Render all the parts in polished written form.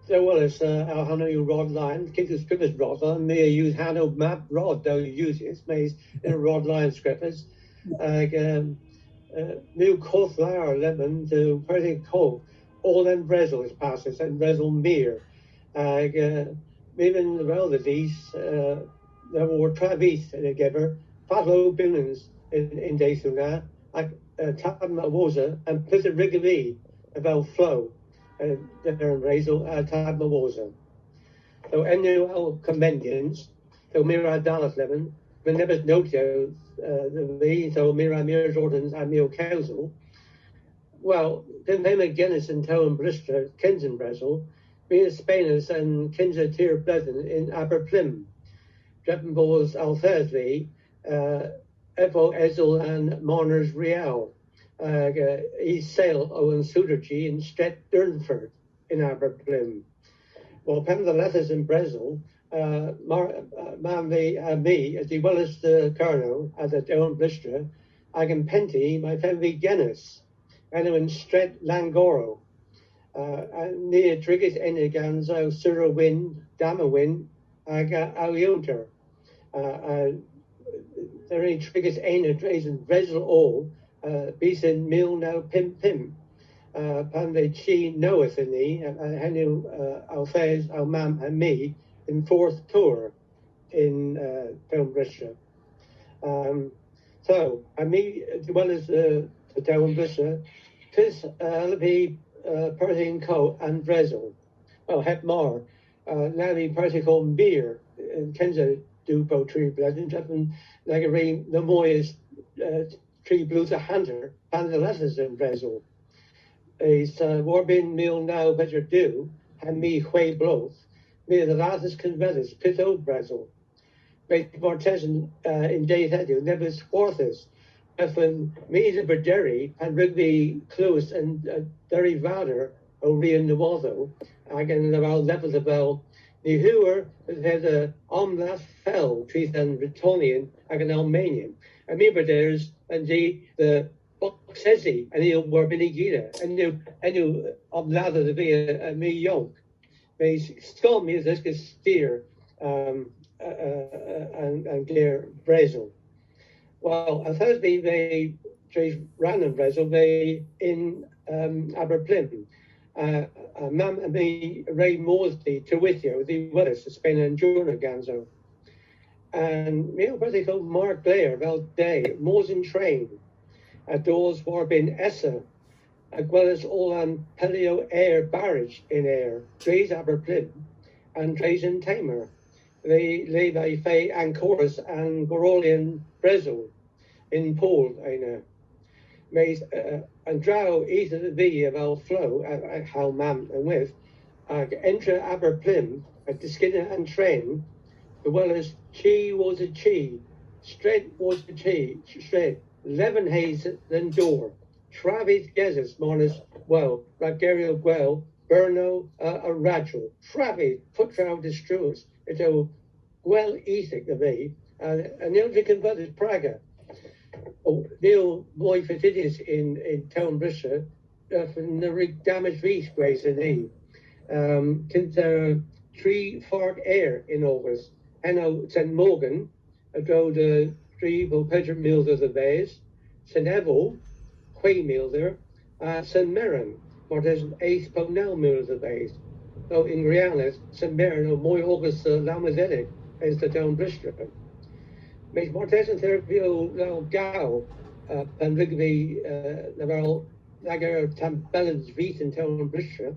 There was our Hano rod line, King's Scrippers rod line, may use Hano map rod, though you use it, may in a rod line Scrippers. New cold flour lemon to pretty cold. All then Brazil is passes and Brazil mere. Even well the these there were Travis together, Fatlo Billings in Daysuna, Tabma Waza and Pizza Rigby about flow. There in Brazil, Tabma Waza. So annual conventions, so Mira Dallas Lemon, when there was no the so Mira Jordans and Meal Council. Well, then they make Guinness and Tow and Brister, Kins in Brazil, Mira Spainers and Kinza Tier Pleasant in Aberplim, Dreppenballs Althersby, Evo Ezel and Marners Real, East Sale Owen Sudergy and Stret Durnford in Aberplim. Well, Pam the letters in Brazil, me, as well as the Colonel, as a Down Blister, I can Penty, my family Guinness, and in Stret Langoro, near Triggers Eniganzo, Sura Win, Dama Win, I got Alionter. There are Triggers Ena, Drazen, Brazil all, Beeson Mill now Pim. Pan the Chi knoweth in thee, Henu Alfez, Mam and me in fourth tour in Down Brisha. So, I me as well as the Down Brisha, Tis Lippy Persian Co and Brazil. Well, Hep Mar, now the Persian Co beer, and Kenza do poetry, but and like a ring, the Moyes tree blues a hunter, and the letters in Brazil. Is Warbin meal now better do, and me way blows. Me the latest converters, Pito Brazil. Great Mortesan in days headu, never swarthus. When me the Berderi and Rigby Close and Derry Vader, Orion Nawatho, again about levels of bell. The Hooer has a omlas fell, trees and Bretonian, again Almanian. And me Berders and the Boxesi, and he'll wear Benigita, and you lather the be a me yoke. They skull me as this steer and clear Brazil. Well, a Thursday they random Brazil, they in Aberplim. Mam and me Ray Morsey to with you, the Willis, the Spain and Juna Ganzo. And me, brother called Mark Blair, Val Day, Moors in Train. Doors Warbin Essa, as well as all on Pelio Air Barrage in air, Drees Aberplim, and Drees in Tamer. They leave a Fay and Chorus and Gorolian Brazil in Paul, I know. And Drow either the V of our flow, how mam and with, enter Aberplim, at the Skinner and Train, as well as Chi was a Chi, Stred was a Chi, Stred. Leven Hayes then door. Travis Gezes Monas well. Ragario Guel. Berno a Rachel. Travis Putrow Destruus. It's a well ethic the me. And the only converted Praga. Neil Boy Fatidius in Town Brisha. From the damaged Reese Grace and E. Kinter Tree Fart Air in August. And St. Morgan. I go to Three Peter Mills of the Bays, St. Evel, Quay Milder, St. Mirren, or there's an 8th Ponell Mill of the Bays. So in reality, St. Mirren or Moy August Lamazenic is the Down Bristol. Mas Mortes and Therapio Gao, and Rigby, Navarro, Lager, Tambellans, Reet and Town Bristol.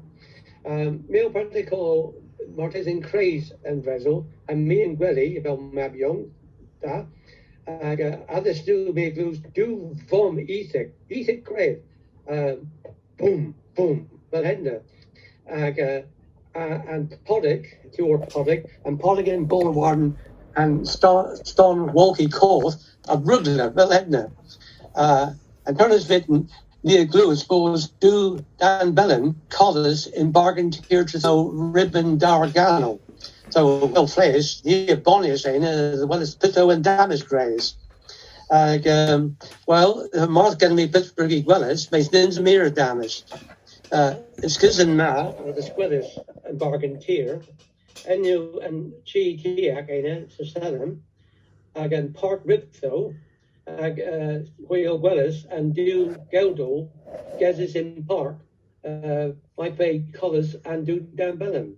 Meal particle Mortes in Craze and Vezel, and me and Gwelly, about Mab Young, that. Other still be glues do vom ethic grave boom but hender and Poddick and Poddick and Boulevard and Stone Walkie Court of Rugler well hender and Turners Vitten near glue suppose do Dan Bellin collars in bargain tier to so ribbon Dargano. So, well, flesh, near Bonnie is saying, as well as Pitto and Damage Grays. Well, Marth getting me Pittsburgh Gwellis, makes Nins mirror damage. Ysgysyn ma, or the squidus and bargain tier, and you and chi tiak in it, so seven, again part riptho, wheel wellis, and do geldo, gases in park, might pay colours and do down bellum.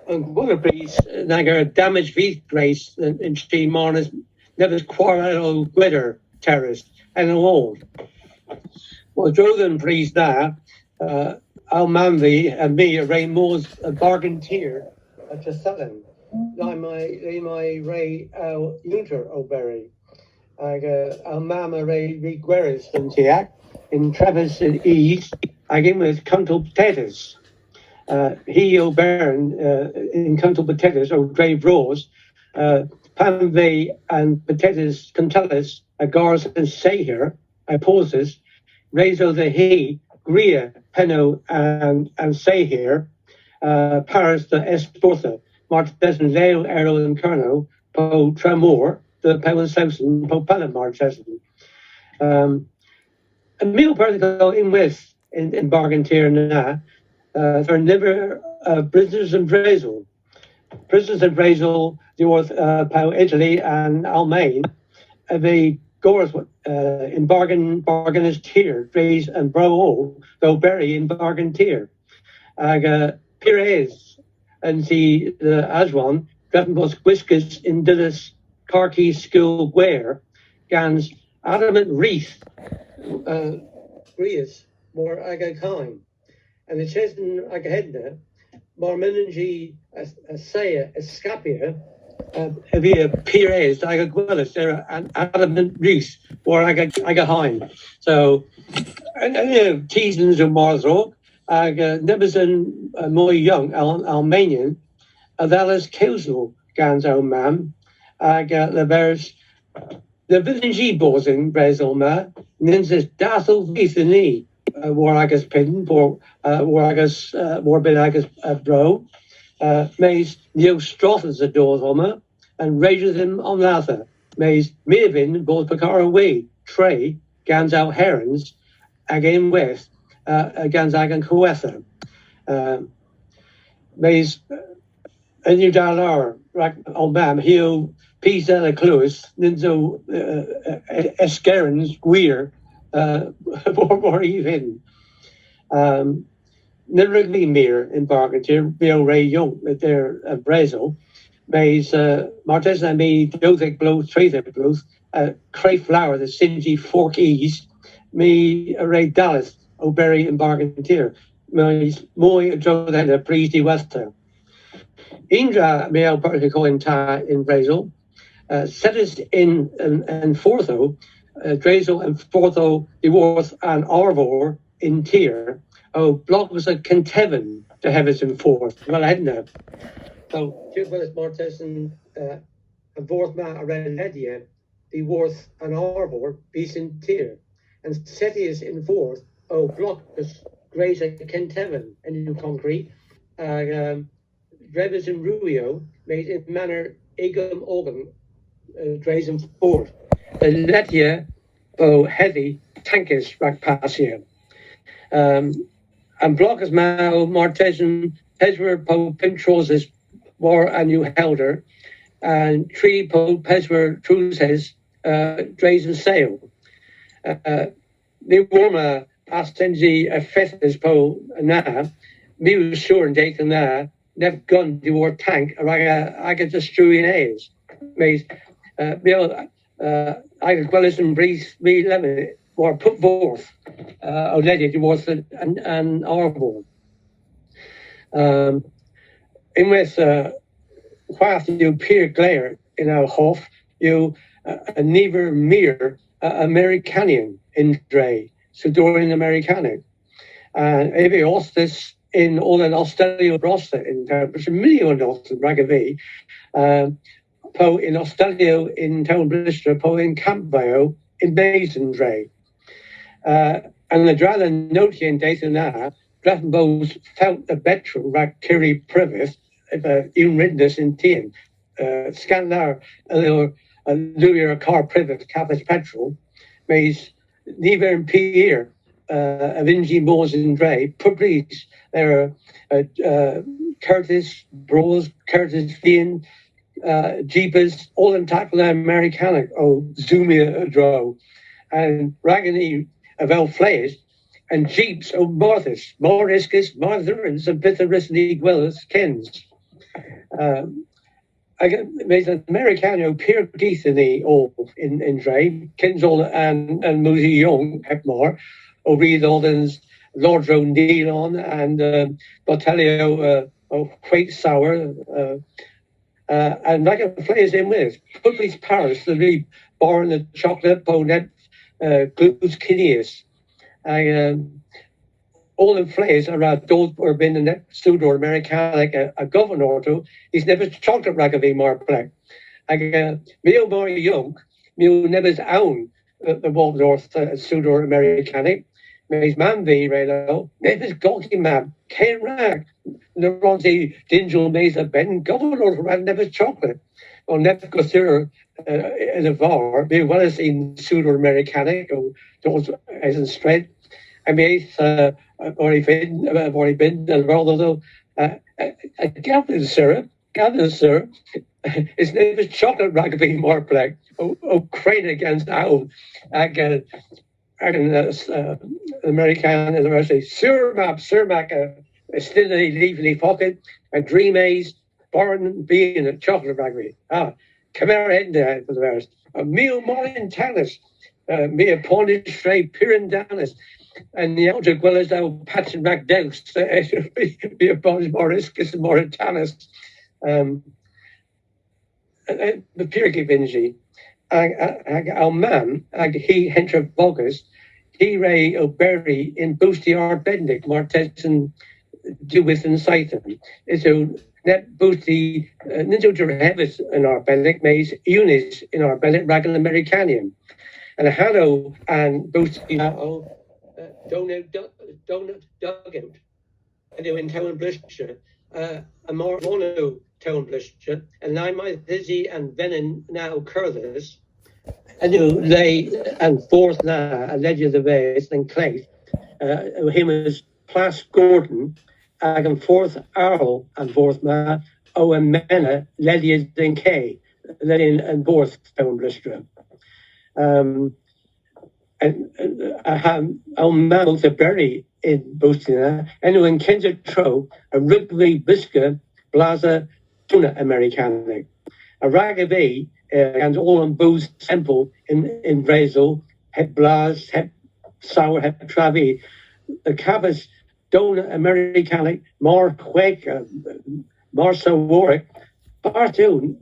And what a piece, nagar damage V grace in she marnas, never quarrel glitter terrorist, and all. Well, Jordan please that. Al Manvi and me Ray Moore's bargain tier at the seven. Like my Ray Unter O'Berry. Al Mama Ray Gueris and Tiak in Travis East. I give with Cuntle Potatoes. He O'Baron in Cuntle Potatoes or Grave Rose. Panvey and Potatoes Contellis, Gars and Say here. I pauses. Rezo the he, Gria, Penno, and Say here, Paris the Esportha, Martes and Leo, Errol and Kerno, Po Tremor, the Pewan Sousen, Po Pelham Marcheson. A meal particle in West in Bargain Tier na, there never prisoners and Brazil. Prisoners and Brazil, the North Po Italy and Almain, the Gores in bargain is tier, Drays and Bro, though Berry in bargain tier. Pires and the Aswan, Gravenbos Whiskers in Dillis, Carkey School Wear, Gans Adamant Wreath, Grias, more Aga Kine, and the Chesden Agahedna, Marmenengi Asaya Escapia. Via Pires, I got Gwellis, there an adamant Reese, or I got Hein. So, and you know, Teasons and Marsrock, I got Nebison, more young, Almanian, Adalis Kelsel, Gans old man, I got the Bears, the Villagy Boars in Brazil, ma, Ninsis Dassel Vithani, war I guess Pin, war I guess, war bit I guess Bro. Mays Neo Strothers the doors homer and rages him on Lather. Mays Mirvin both Pacara away, Trey, Gans out Herons, again West, Gans Agan Coetha. Mays a new dollar, right on Bam, Hill, Pisa the Cluis, Ninzo Eskerins, Weir, more even. Nirigly Mir in Bargaintier, Bill Ray Young at their Brazil, Mays Martes and me Dothic Blows, Traithic Blows, Cray Flower, the Singy Fork East, me Ray Dallas, O'Berry in Bargaintier, Mays Moy Joe then a Priesty Wester. Indra Mel Particle in Brazil, Settest in and Fortho, Drazel and Fortho, the Worth and Arvor in Tier. Oh, Block was a Kentevin to have us in fourth. Well, I hadn't know. So, two Willis Martes and Vorth Ma Arelia, the Worth and Arbor, Beast in Tier. And Setius in fourth. Oh, Block was Grace a Kentevin and New Concrete. Drevis and Ruio made in manner Egum Organ, Drays in fourth. Letia, oh, Heavy, Tankers, Rakpasia. And Blockers Mao, Martesan, Peswer, Po, Pintroses, War, and New Helder, and Tree, Po, Peswer, Truses, Drays and Sail. New Warma, Astenzi, Fethers, Po, Na, me was sure and date na, never gun, the war tank, or I get just strewing A's. Maze, Bill, I as well as in Breeze, me, lemon. Or put forth already was an arbor. In with whilst you peer glare in our hof, you never mere Americanian in Dre, Sadorn Americanic. And if you this in all an Australia roster in terms of million Austin Ragavi, Po in Australia in Town Blister, Po in Campbell in Mason Dre. And the rather note in data now, Grafenbos felt the better rack Kiri Privis, even witness in Tien. Scanlar a little Louis car Privis, Capas Petrol, mays neither in Pierre, Avinji Moors and Dre, Publis, there are Curtis, Bros, Curtis Vynn, Jeepers, all in taklow Americanic, Zumia Dro, and Ragany of El Flays, and Jeeps o Marthas, Moriscus, Martherans, and Pitharis and Iguelas, Kens. I get an Americano Pierre Geith in the all in Dre, Kens all and Moosey Young, Hepmore, O'Reed Aldens, Lord Nealon, and Botelio Quate Sour, and like a Flays in with Publis Paris, the Reed, Born the Chocolate, Bonet, Glues Kineas. All in Flays around those or been in that Sadorn Americanic a governor to, he's never chocolate ragavy more black. Meal more young, meal never's own the Waldorf Sadorn Americanic. His man be right now, never's gawky man, can't rag. The Ronzi Dingel Mesa Ben, governor who had never chocolate. Or never consider in a var, be well as in Sadorn Americanic or those as in straight. I mean, I've already been, and although gathered syrup, his name is chocolate rugby more black. Crane against owl. American University, Surmac, still leaving pocket, a dream ace, born being a chocolate rugby. Come here, head there for the rest. A meal more in tennis, me a ponish stray, Pirandanis. And the outer Gwellas now patching back down, be a bonus Moriscus and Mauritanis. The Pirki Vinji. Our man, he Hentra Bogus, he Ray O'Berry in Boosty Bendick, Martes and Dewis and Scythen. So net Boosty Ninja Hevis in our Bendick, Mays Unis in our Bendick, Ragan Americanium. And Hanno and Boosty. Donut dugout. And in town blister, a more mono town blister, and I might busy and venom now curthers. And they and fourth now a ledger the base and clay. Him as Plas Gordon, and fourth Arrow and fourth ma and Mena, ledger then K, ledger and fourth town blister. I have man to bury in Boston, and in Kendra Tro, a Wrigley Biscuit, Blaza, Tuna Americanic, a Ragavy, and all on Booze Temple in Brazil, Het Blaz, Het Sour, Het Travi, the Kavos, Dona Americanic, Mar Quake, Marso Warwick, Bartoon,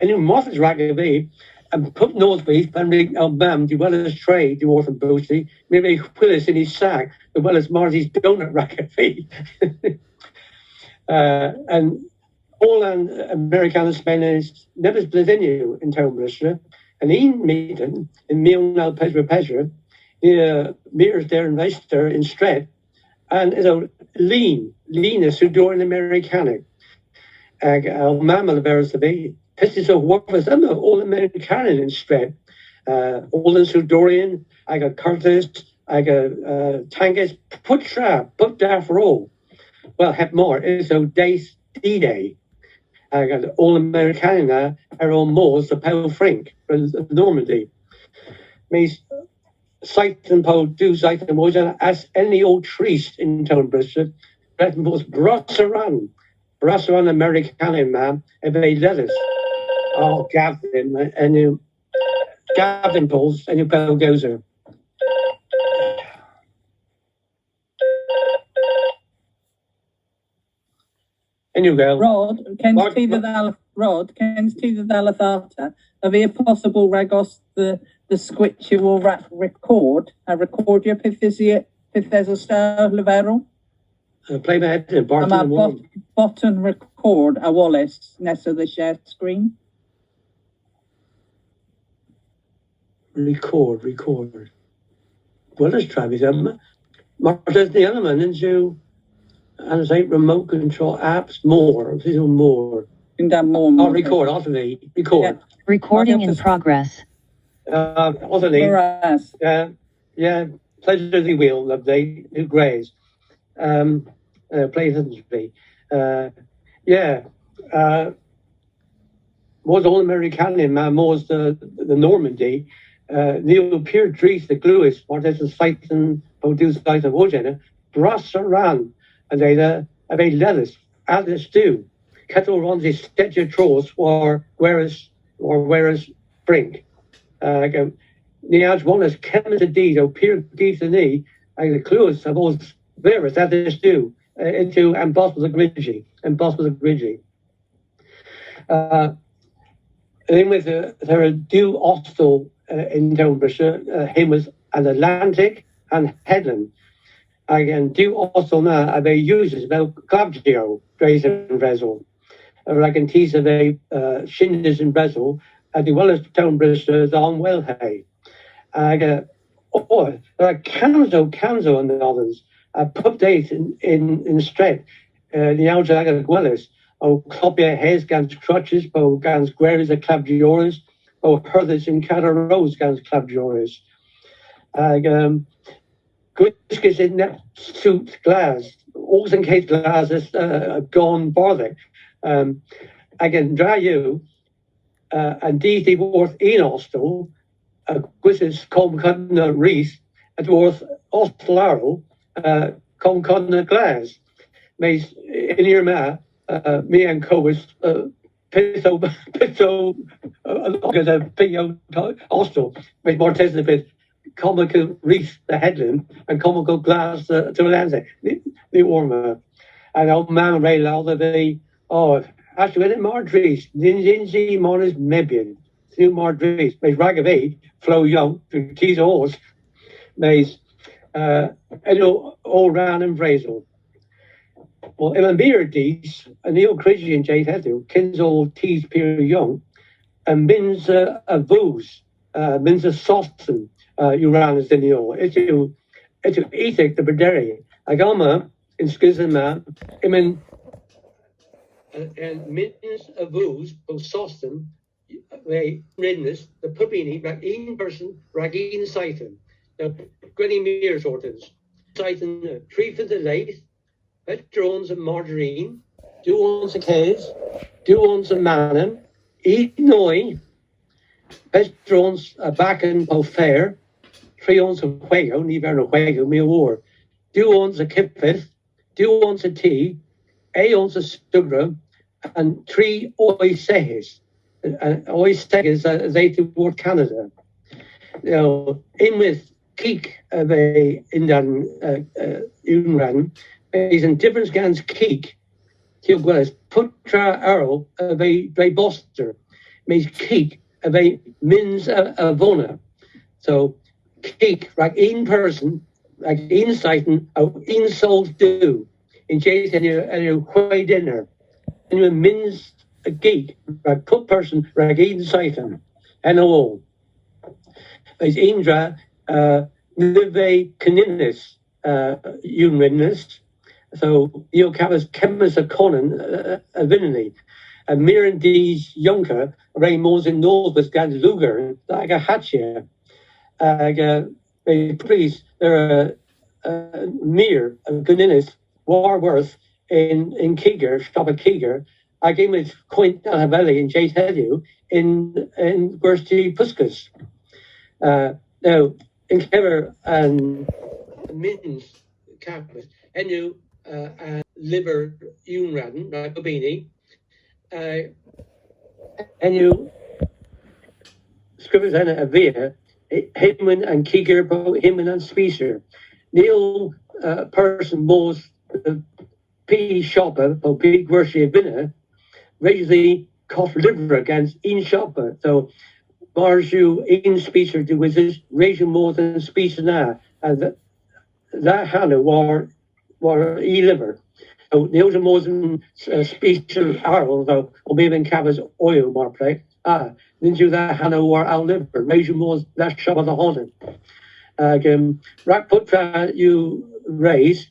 and in Mothers Ragavy. And put North Beef, and Bam, the well as trade, the orphan boosty, maybe Willis in his sack, the well as Marty's donut racket fee. And all an American Spanish never split in town Bristol, and in Meaton, in Meal Pesra, near Mears there in Leicester in Stret, and Lean is Sadorn Americanic. Mammal bears the be. Pistis of Warfus, I'm all American in Stret. All in Sadorian, I got Curtis, I got Tangus, put trap, put daft roll. Well, have more. It's a days D-Day. I got all American now, are all Moors, the Pale Frank, from Normandy. Me sight and pole do sight and moors, as any old trees in town Bristol. That was Brassaran American man, and they let us. Oh, Gavin, and you Gavin pulls, and you pal goes there. And you go. Rod, Ken's Dalatharta, are there possible Ragos the squitch you will record your Pithesio Star Levero? Play my head in bottom record a Wallace next to the share screen. Record. Well, let's try this. Martha's the element into, and it's like remote control apps more. In that more. I'll record, alternate. Record. Yeah. Recording in progress. Alternate. Yeah. pleasure the wheel of they who graze. Pleasantly. Yeah. Was all American man was the Normandy. Neil Pier Dries the Gluis, wat is een feiten produce uit de woorden, bras ran, en they letters, as they do. Kettle runs his stedger tross, or whereas brink. Ni as one as chemist indeed, o Pier Dries the knee, and the clues of all various, as they do, into impossible the Gridgy. Then with there are due hostel in Downbridge, him was an Atlantic and Headland. Again, due hostel now, they uses about Clavgio, Drays and Bresel. Like in tease of a Shinders and Bresel, as well as Downbridge, on Wellhay. There are Canzo and the others. Pub dates in Stret, the Aljaga Gwellis. O Clopia Hes gans crutches, bo gans gueris a clabdioris, o herthis in Cara Rose gans clabdioris. Guskis in that suit glass, alls in case glasses gone barley. Again, dry you, and these worth in hostel, gusis com cutna reese, at worth hostelaro, com cutna glass. Mays in your ma. Me and Co was Pitho hostel with Mortes a bit comical reef the headland and comical glass to Lanza the warmer and old man Ray Lather the actually when it Marjories Ninji Morris Mebian two Marjories may Ragavay flow young to tease horse mays all round and Brazel. Well, in a beer these, a Neil Christian Jade Heddu, Kinsall teas Peter Young, and Mins a booze, Mins a soften, Uranus in the oil. It's to ethic the Berderi. Agama, in Skizima, I mean, and Mins a booze, both soften, they readiness, the pupini, ragin person, ragin sighten. Now, Granny Mears orders, sighten, tree for the late. Drones and margarine, do ons a case, do ons a manon, eat noi, best drones a back and po fair, 3 ons a huego, never no huego, me a war, do ons a kipfith, do ons a tea, a ons a sugra, and 3 oi sehes. Oi sehes they toward Canada. You know, in with keek of a Indian Unran. Is in difference gans keek, till was putra arrow of a boster, means keek of a mins avona. So keek, like in person, like in sighten, of in soul do, in chase and your quay dinner. And you mins a geek, like put person, like in sighten, and all. Is Indra, live a caninis, unridness. So you kavos chemist a conan a vinnany. And Miran D's Junker, Ray Moors in Northwest Gans Luger, like a hatcher. Please, there are mere Guninnis, Warworth in Keeger, stop a Keeger. I gave it Quint Valley in Jay's Hedu in Gursty Puskas. Now, in Kever and Mittens Campus, and you. Liver Unraden, Rabini, and you scribbles and a via, Himman and Keeger, Himman and Speaker. Neil person was P shopper, or big worship of dinner, raise the cost liver against in shopper. So, bars you in Speaker do with this, raise you more than Speaker now. And that Hannah war e-liver. So the other more than speech of Arrow, though, or maybe in Cavas oil more play. Then you that Hannah war our liver, raise more that shop of the haunted. Rack put you raise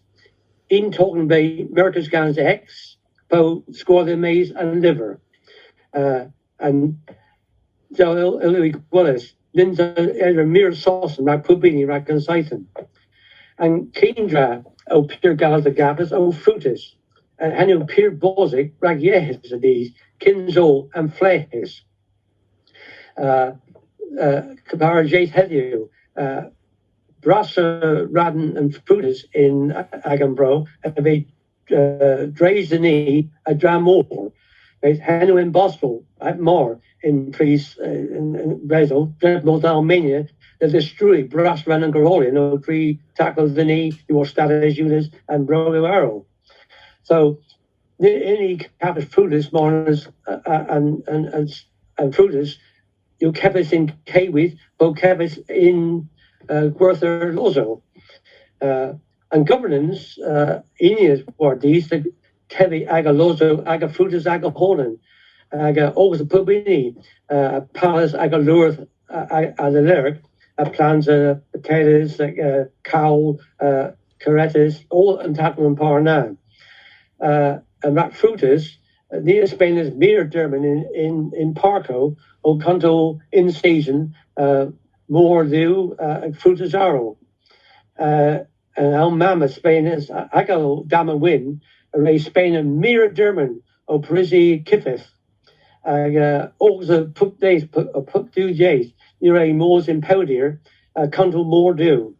in talking by Mercus Gans X, po score the maize and liver. And so Illy Willis, then the mere sauce and rack pubini rack and sighten. and Kendra o pure galas the gabas o fruitus, and hanu pure bosic rag yehis of these, kinzo and flehis. Kabara jate heddiw, brasa radden and fruitus in Agambro, and they drays the knee a dram more. Hanu in Boston at more in Priest in Brazil, Dreadnought Almania, the destroy brass ran and Garoli, no three tackles the knee, you were status units and Brogo Arrow. So any capus fruitus morners and fruitus, you kept us in Kwith, but kept us in Gwerther Lozo. And governance, Ineas were these, the Kevi Aga Lozo, Aga Fruitus, Aga Holland, Aga Ogus Pubini, Palace, Aga Lurth, as a lyric, plans, potatoes, cowl, caretas, all and tackle and parna. And that fruitus, near Spain is mere German in Parco, o canto in season, more do, fruitus arrow. And our mama Spain is I go dama win a Spain and mere German o Parisi Kifif. Also put days put 2 days near a Moors in Powder, control more do.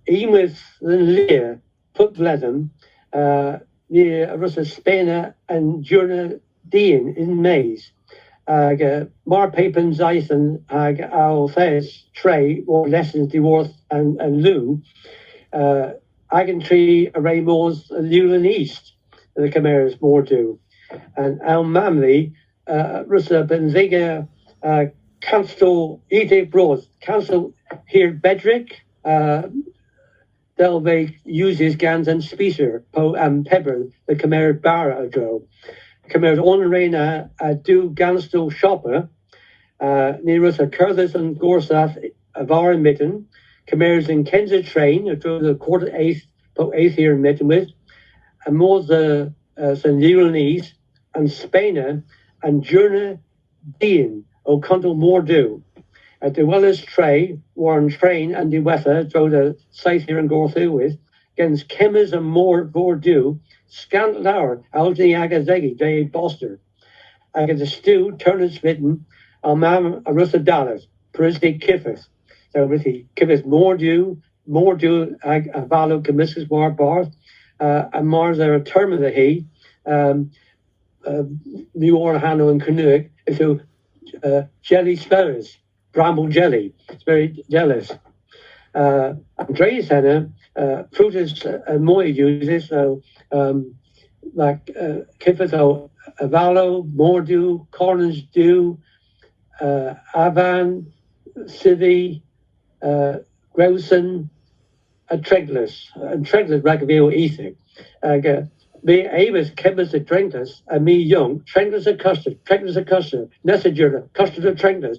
Even with the Lear put Bledem near Russa Spain and Jurna Dean in Mays. Mar Papin Zyson our face tray or lessons Deworth and Lou. Agantry, Array Moors, Lewland East, the Chimeras more do. And Al Mamley, Russa Benziga, Council, Ede Broad, Council here Bedrick, Delve uses Gans and Speaker, Po and Pebble, the Chimera Barra Adro. Chimeras on Reina, do Ganstel Shopper, near Russa Curthis and Gorsath, Avar and Mitten. Chimeras in Kenza train, through the quarter eighth here in Mitten with, and more the St. Leonese and Spainer and Jurna Dean, o Condal more do. At the Weller's Tray, Warren Train and the Weather, through the site here in Gorthu with, against Chemers and more do, Scant Lower, Aldini Agazegi, J. Boster. Against the Stew, Turner's Mitten, Almam Arusa Dallas, Parisi Kiffith. So really, Kiffith more do, Avalo, Commissus, War Barth, and Mars are a term of the he, New Orhano and Kernewek, into jelly spellers, bramble jelly. It's very jealous. Andreas Henna, fruitus and more uses, so like Kiffith, Avalo, Mordu, Collins do, Avan, Civi, Grauson, and Treglis Ragaville Ethic. Me Avis Kebas at Trenglis and me young, Trenglis at Custard, Nessager, Custard of Trenglis,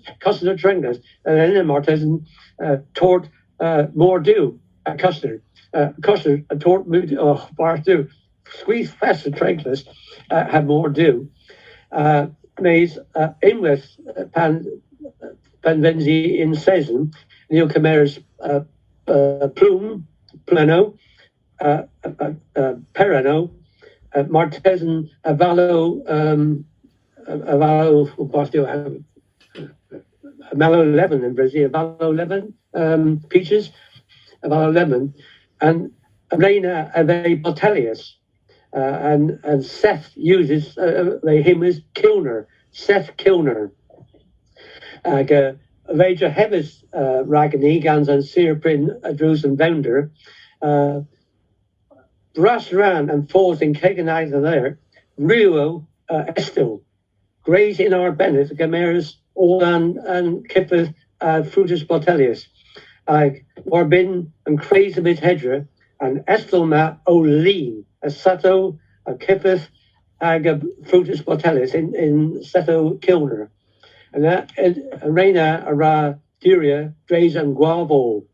and then Martesan toward more do at Custard and toward mood bar do. Squeeze fast at Trenglis had more do. Maze Inwith Panvenzi in Season, Neil Chimeras Plume, Plano, Perano, Martesan, Avalo, Mellow Lemon in Brazil, Avalo Lemon, Peaches, Avalo Lemon, and Reina Ave Botelius, and Seth uses him as Kilner, Seth Kilner. Vaja Hevis Ragani, Gans and Sirpin, Drews and Bounder, Brass ran and falls in Kaganite there, Rio Estil, Grays in our Bennett, Gameras, Olan and Kippeth, Frutus Botelius, Warbin and Crazimit Hedra, and Estelma O'Lean, a Sato, a Kippeth, Frutus Botelius in Sato Kilner. And that Reina Ara Duria, Drays and Guavo.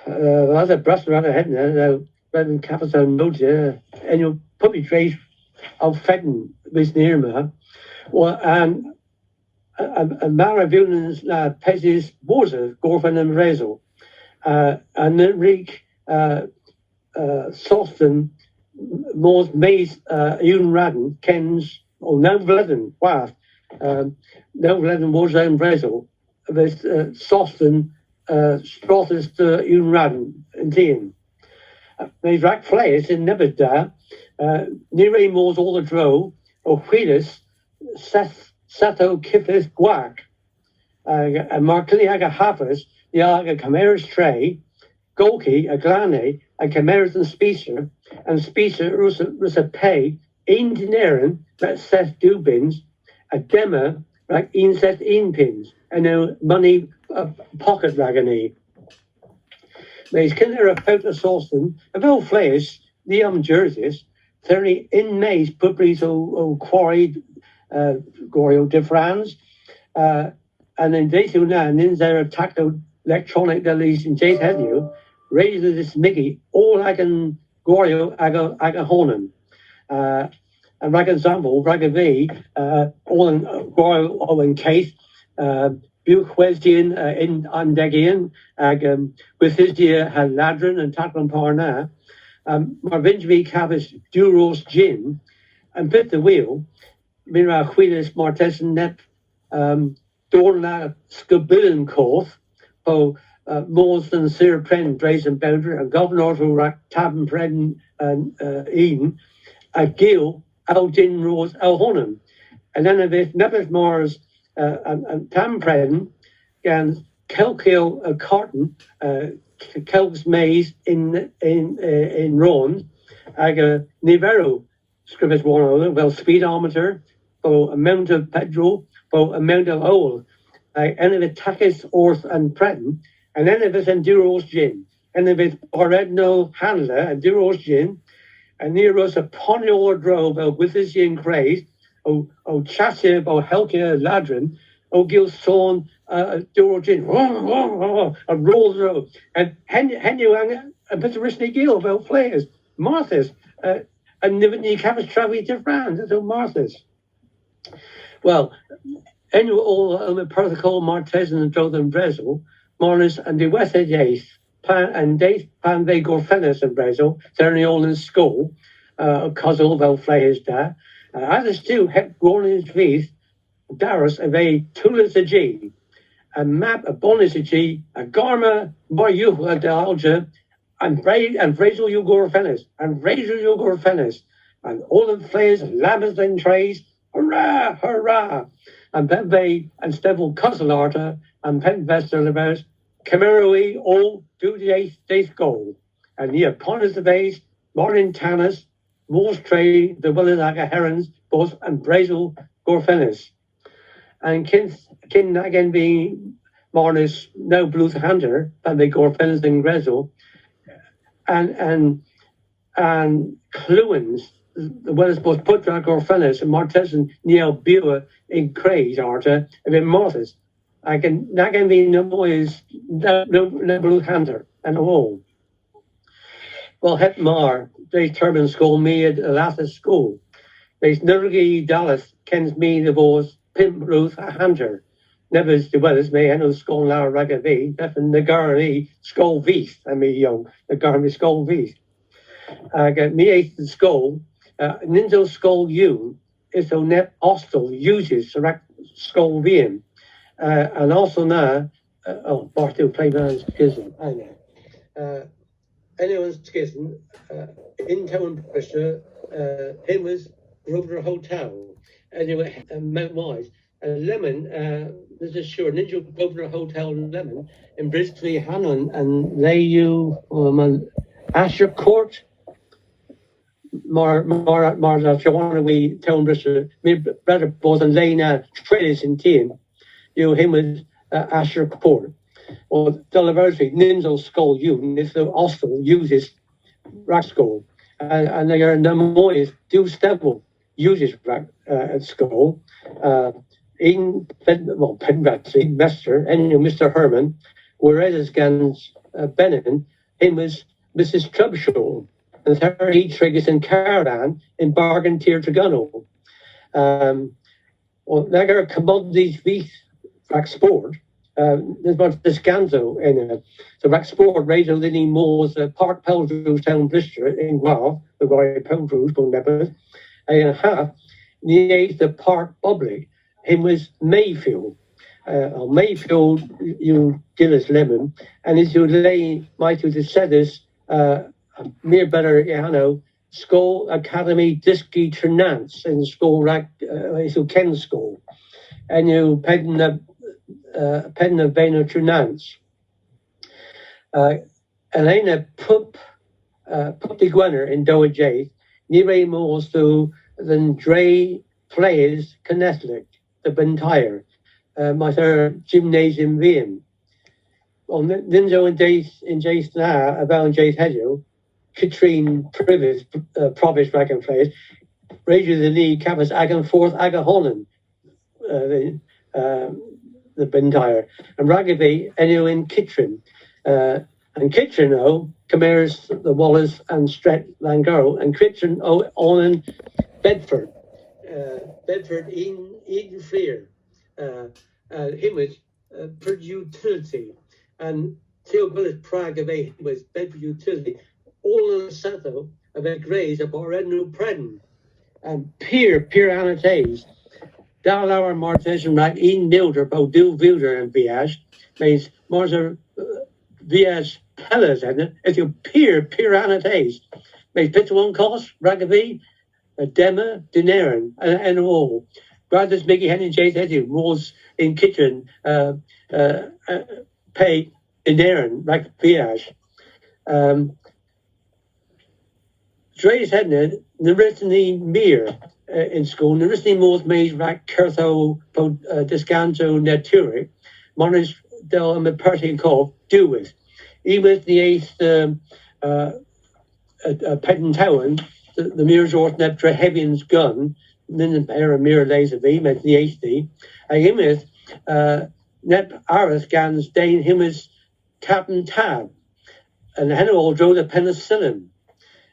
Other brush around the head now, Brendan Capital Noja, and you'll probably trace of Fedden with near me. Well, Maravunens Pesis Boza, Gorfan and Rezo, and Enrique Soften, Mors Mays, Un Radden, Kens, or No Vledden, Wath, No Vledden was and Rezo, with Soften, Strothest, Un Radden, and Tien. They rack flares in Nebeda, near Mors all the dro, or Wheelus, Sato Kifis Guac, and Markli Aga Havers, the Aga Cameras Tray, Golki, a Glane, a Cameras and Speaker, and Speaker was a pay, in dineren, that Seth Dubins, a Dema, like in Seth in pins, and no money pocket ragany. These kinder a powder saucepan, a well flares, the jerseys, 30 in Mays, puppies o quarried, Gorio differans, and then they do now, and then there taklow electronic delis in Jay's head you, raise this Mickey, all I can Gorio aga honen. And rag example, rag V, all in Gorio all in case, Buchwesdian in Andegian, with his dear had Ladron and Taklan Parna, Marvinjvi Kavos Duros Gin, and bit the wheel, Mira Huilis Martesan Nep, Dorna Skabillen Korth, Po Mors than Sir Pren, Drazen Boundary, and Governor who Rak Tabn Pren and Eden, a Gil, Aldin Rose Alhonem. And then if it never Mars and Tampren, and Kelkil Carton, Kelk's Maze in Ron, Aga Nivero, Scribbis one other, well, speedometer, or amount of petrol, or amount of oil, and if it Takis, Orth, and Preton, and then if it's Enduro's gin, and if it's Oredno Handler, Enduro's gin, and near us a ponyola drove with his yin craze, o Chassib, o Helkia Ladrin, o Gilson, Duro gin, a roll row, and Henuang, a bit of Risney Gil about flares, Martha's, and Nivni Cavis Travi to France, so Martha's. Well, anyway, all the protocol, Martez and Jordan Brezel, Morris and the West Yates, and they Pan they Gorfenis and Brezel, certainly all in school, Cosel, Vel Flayers there. Others too, Hep Gornins Vith, Darus, a very Tulis a G, a map, a bonus a G, a Garma, Boyu, a Dalja, and Brezel you Gorfenis, and Brezel you Gorfenis, and all the Flayers, Labbers and Trays, hurrah, hurrah! And Pembe and Stevel Cosselarta and Penvester Libers, Cameroi all do the eighth goal. And near Ponus the Base, Morin Tanis, Moors Trade, the Willisaga Herons, Bos and Brazel Gorfenis. And kin again being Mornis no Bluth Hunter, and they Gorfenis and Grezel, and Cluins. The Wells both Putrak or Fennis and Martes and Neil Bua in Craze Arta and in Mortis. I can be no boys no blue hunter and all. Well het mar, they turban school me at Lathas school. There's Nurgi Dallas kens me the boys Pimp Ruth a hunter. Never the Wells may no school now ragavi, definitely the Garni school beast, I mean young, the Garni school beast. I get me eighth in school. Ninja Skull U is a net hostile uses Skull VM. And also now, Bartu Playman's schism. I know. Anyone's schism, in town pressure, him was Rover Hotel. Anyway, Mount Wise. Lemon, there's a sure Ninja Rover Hotel Lemon in Bristol, Hannon, and they you, Asher Court. More if you want to we tell Bristol, me brother both and Lena traders in team. You him with Asher Court or Delivery Ninja Skull U is the hostel uses rack school and they are the more is do Stevel uses rack at school in Penrathley Mester and Mr. Herman whereas Gans Bennin him was Mrs. Trubshaw and 30 triggers in Caravan in Bargain Tier Tregunno. Well, lekker commodities fees vaak sport. There's much descanso in it. So vaak sport radio linny moors park peldroos town blister in Guelph, the guy peldroos bon nebbers. And half near the park public. Him was Mayfield. Mayfield you Gillis Lemon, and as you lay might to the setters mere better school academy diski Ternance in school rack so Ken school and you pen of Beno Ternance and then a pup the Gwenner in Doa J near more so than Dre plays Kennethlick the Bentire my gymnasium vynn. Well, Ninjo and Jace now about Jace Hedgew, Katrine Privis, Provis Dragon Players, Radio the Knee, Kavos Agan Fourth, Aga Holland, the Bentire, and Ragaby, Enu in Kitchen. And Kitchen, Cameras, the Wallace, and Stret Langaro, and Kitchen, on Bedford. Bedford in Eden Freer. Him was per utility. And Theo Billis Prague of a was Bedford utility. All in the Sato of a graze of Orednu Preden. And Pier Annotates. Dalauer Martesian right in Milder, Bodil Wilder and Viage. Means Marzer Viage Pellas, and it? If you Pier Annotates. Means Pit one cost, Ragaby, Dema, Dineran, and all. Brothers Mickey Henry J. Edu, Moors in Kitchen, pay in Aaron, like Viage. Dre's Hedner, Naritani Mir in school, Naritani Moors made like Curtho, Descanso, Naturi, Monis del Persian Cove, do with. He was the eighth Pentawan, the Mirrors Orth Neptra Heavian's gun. Then the mirror lays of him at the HD. I him is Nep Aris Gans Dane him is Captain Tab. And the all drove the penicillin.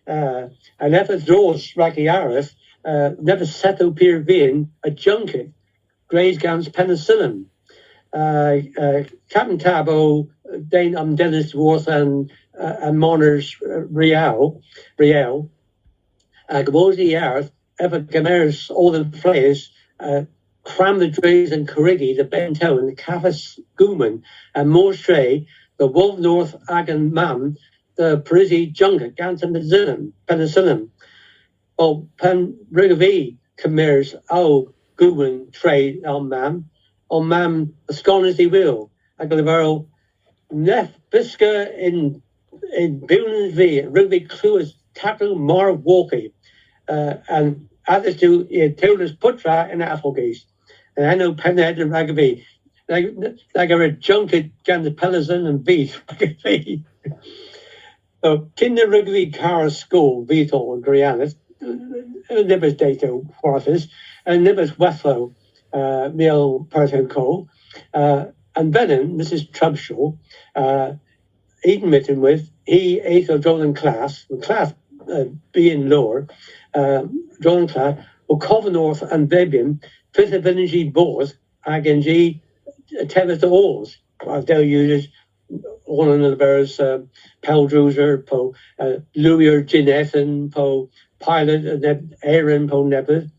And never draws Raki Aris, never settled Pier Vin, a junket, Gray's Gans penicillin. Captain Tab, Dane Dennis Worth and Moners Real. Gabosi Aris. Ever Gamers all the players cram the Dreys and Corrigi, the Bento and the Kavos Guman and Morstray, the Wolf North Agan Mam, the Parisi Junket, Gantam Penicillin. Oh Pen Rigavi Camers Guman trade on Mam as gone as he will. Agalivero Nef Biska in Bulan V, Ruby Clues, Taklow Mar Walkie. And others do Taylor's Putra and Applegate. And I know Penhead and Ragaby. Like a junket can the Pelazon and beef. So Kinder Rugby Car School, Beetle and Grianis, Nibbers Dato Forces, and Nibbers Wethlow, Miel Perton Co. And Benin, Mrs. Trubshaw, Eden Mitten with, he ate of Jordan class, being lower. John Clark, or Covenant and Bebian, Fifth of Energy Board, Agenji, Tevis Oars. I'll tell you this, all in the bears, Peldruser, Po, Louis Ginethan, Po, Pilot, and Aaron, Po Nebbers.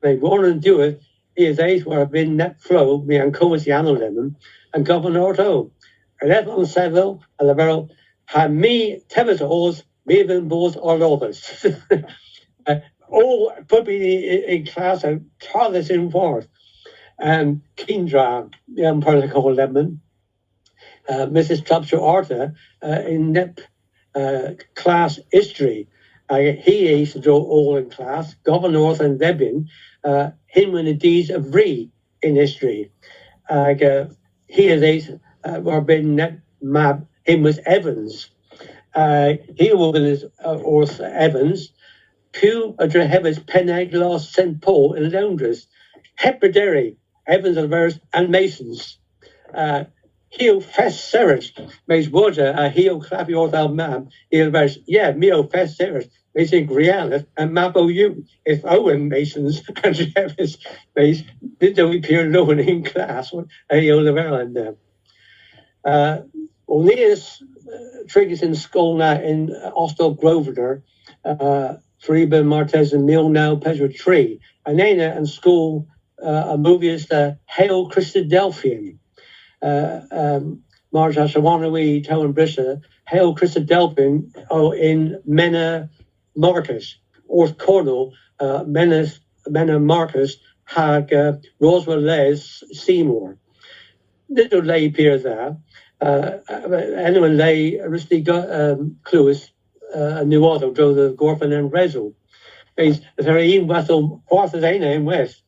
They want to do it, is eight where I've been net flow, me and Comisiano Lemon, and Governor O. And that's on Seville, and the barrel, have me, Tevis Oars, Maven Boards, or others. All put me in class and taught us in forth. And Kendra, young person called Lemon, Mrs. Trubshaw Arthur, in NEP class history. He used to draw all in class, Governor and Debin, him and the deeds of Ree in history. He is ace, or been NEP map, him was Evans. He was Orth Evans. Pew Adrehevis Penag lost St. Paul in Londres. Heprideri, Evans and Verse and Masons. Heo fest seris, meis woda a heo clappy orth al mam, il vers, yeah, meo fest seris, meis in realis, and mabo you, if Owen Masons and Travis, meis, did we appear low in class, a heo level and O'Neill's triggers in school now in Ostel Grosvenor, Fariba Martez and Mill now Pedro Tree, and then in school a movie is the Hail Christadelphian. Marge Ashawanawee, Town Brissa, Hail Christadelphian in Mena Marcus, or Cornell, Mena Marcus, Hag Roswell Les Seymour. Little lay appear there. Anyone lay Aristi Cluis New Auto drove the Gorfin and Rezel. He's very in Wethel Porthadena in West.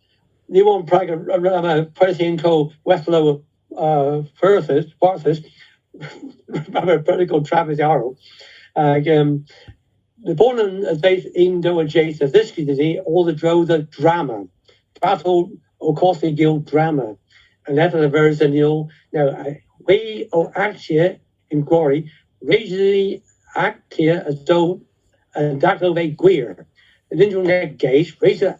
New one Praga Persian co Wethlow Porthis, remember political Travis Arrow. The born as they in do adjacent this kid all the drove the drama. Battle or coffee guild drama. And that's the version you now we act here in glory, regionally act here as though taklow ve queer. The internet gate, raise a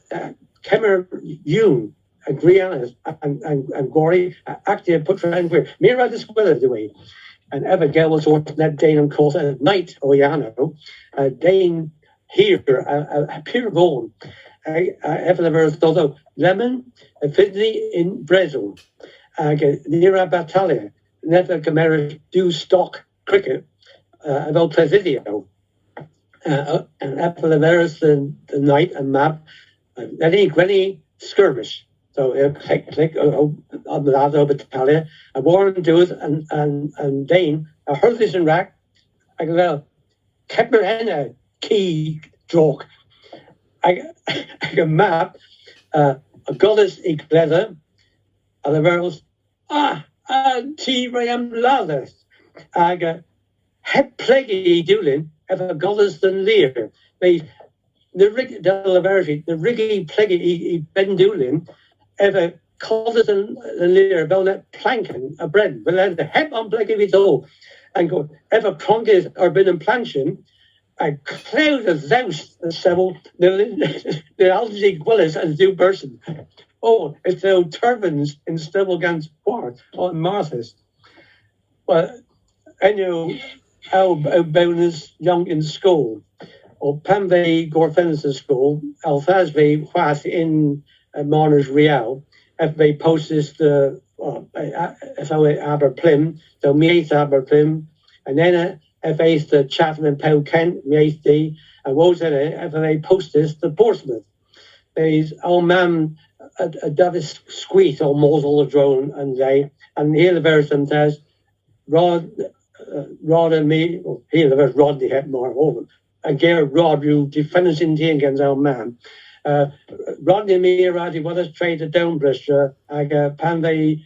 camera June, Grianas and glory, act here put and queer. Mira the square the way. And ever girl was ordered that Dane and course at night, Oyano, Dane here, a pure bone. Ever the verse though lemon, a fiddly in Brazil. Near a battalion. Never Camara do stock cricket about Presidio. And after the Veras the night and map, any skirmish. So click on the Lazo battalion. I warn do it and Dane, I heard this in rack. I go, kept my hand a key joke. I can map a goddess in leather and the Veras, T. Ram Lathers. I go, het plaguey doolin, ever goddess than lear. The rig the riggy plaguey Ben Doolin, ever goddess than lear, about that planking, a bread, but then the hep on plaguey it all. And go, ever pronkers or been in plantion, a cloud of Zeus and several, the Algie Willis and do person. Oh, it's the turbans in Stibblegan's Port on Martha's. Well, I knew how bonus young in school, or Pamve Gorfen's school, Althasve Fast in Marners Real, if they posted the Aberplim, so Meath Aberplim, and then if they the Chatham and Pow Kent, Meath and was in it, if they posted the Portsmouth. There's old man a Davis squeeze or Mosel the drone and they and here the verse says Rod and me here the verse Rodney had more over and Garrett Rod you defenders in the against our man. Rodney and me Rodney what us trade to Downbrister I got Panday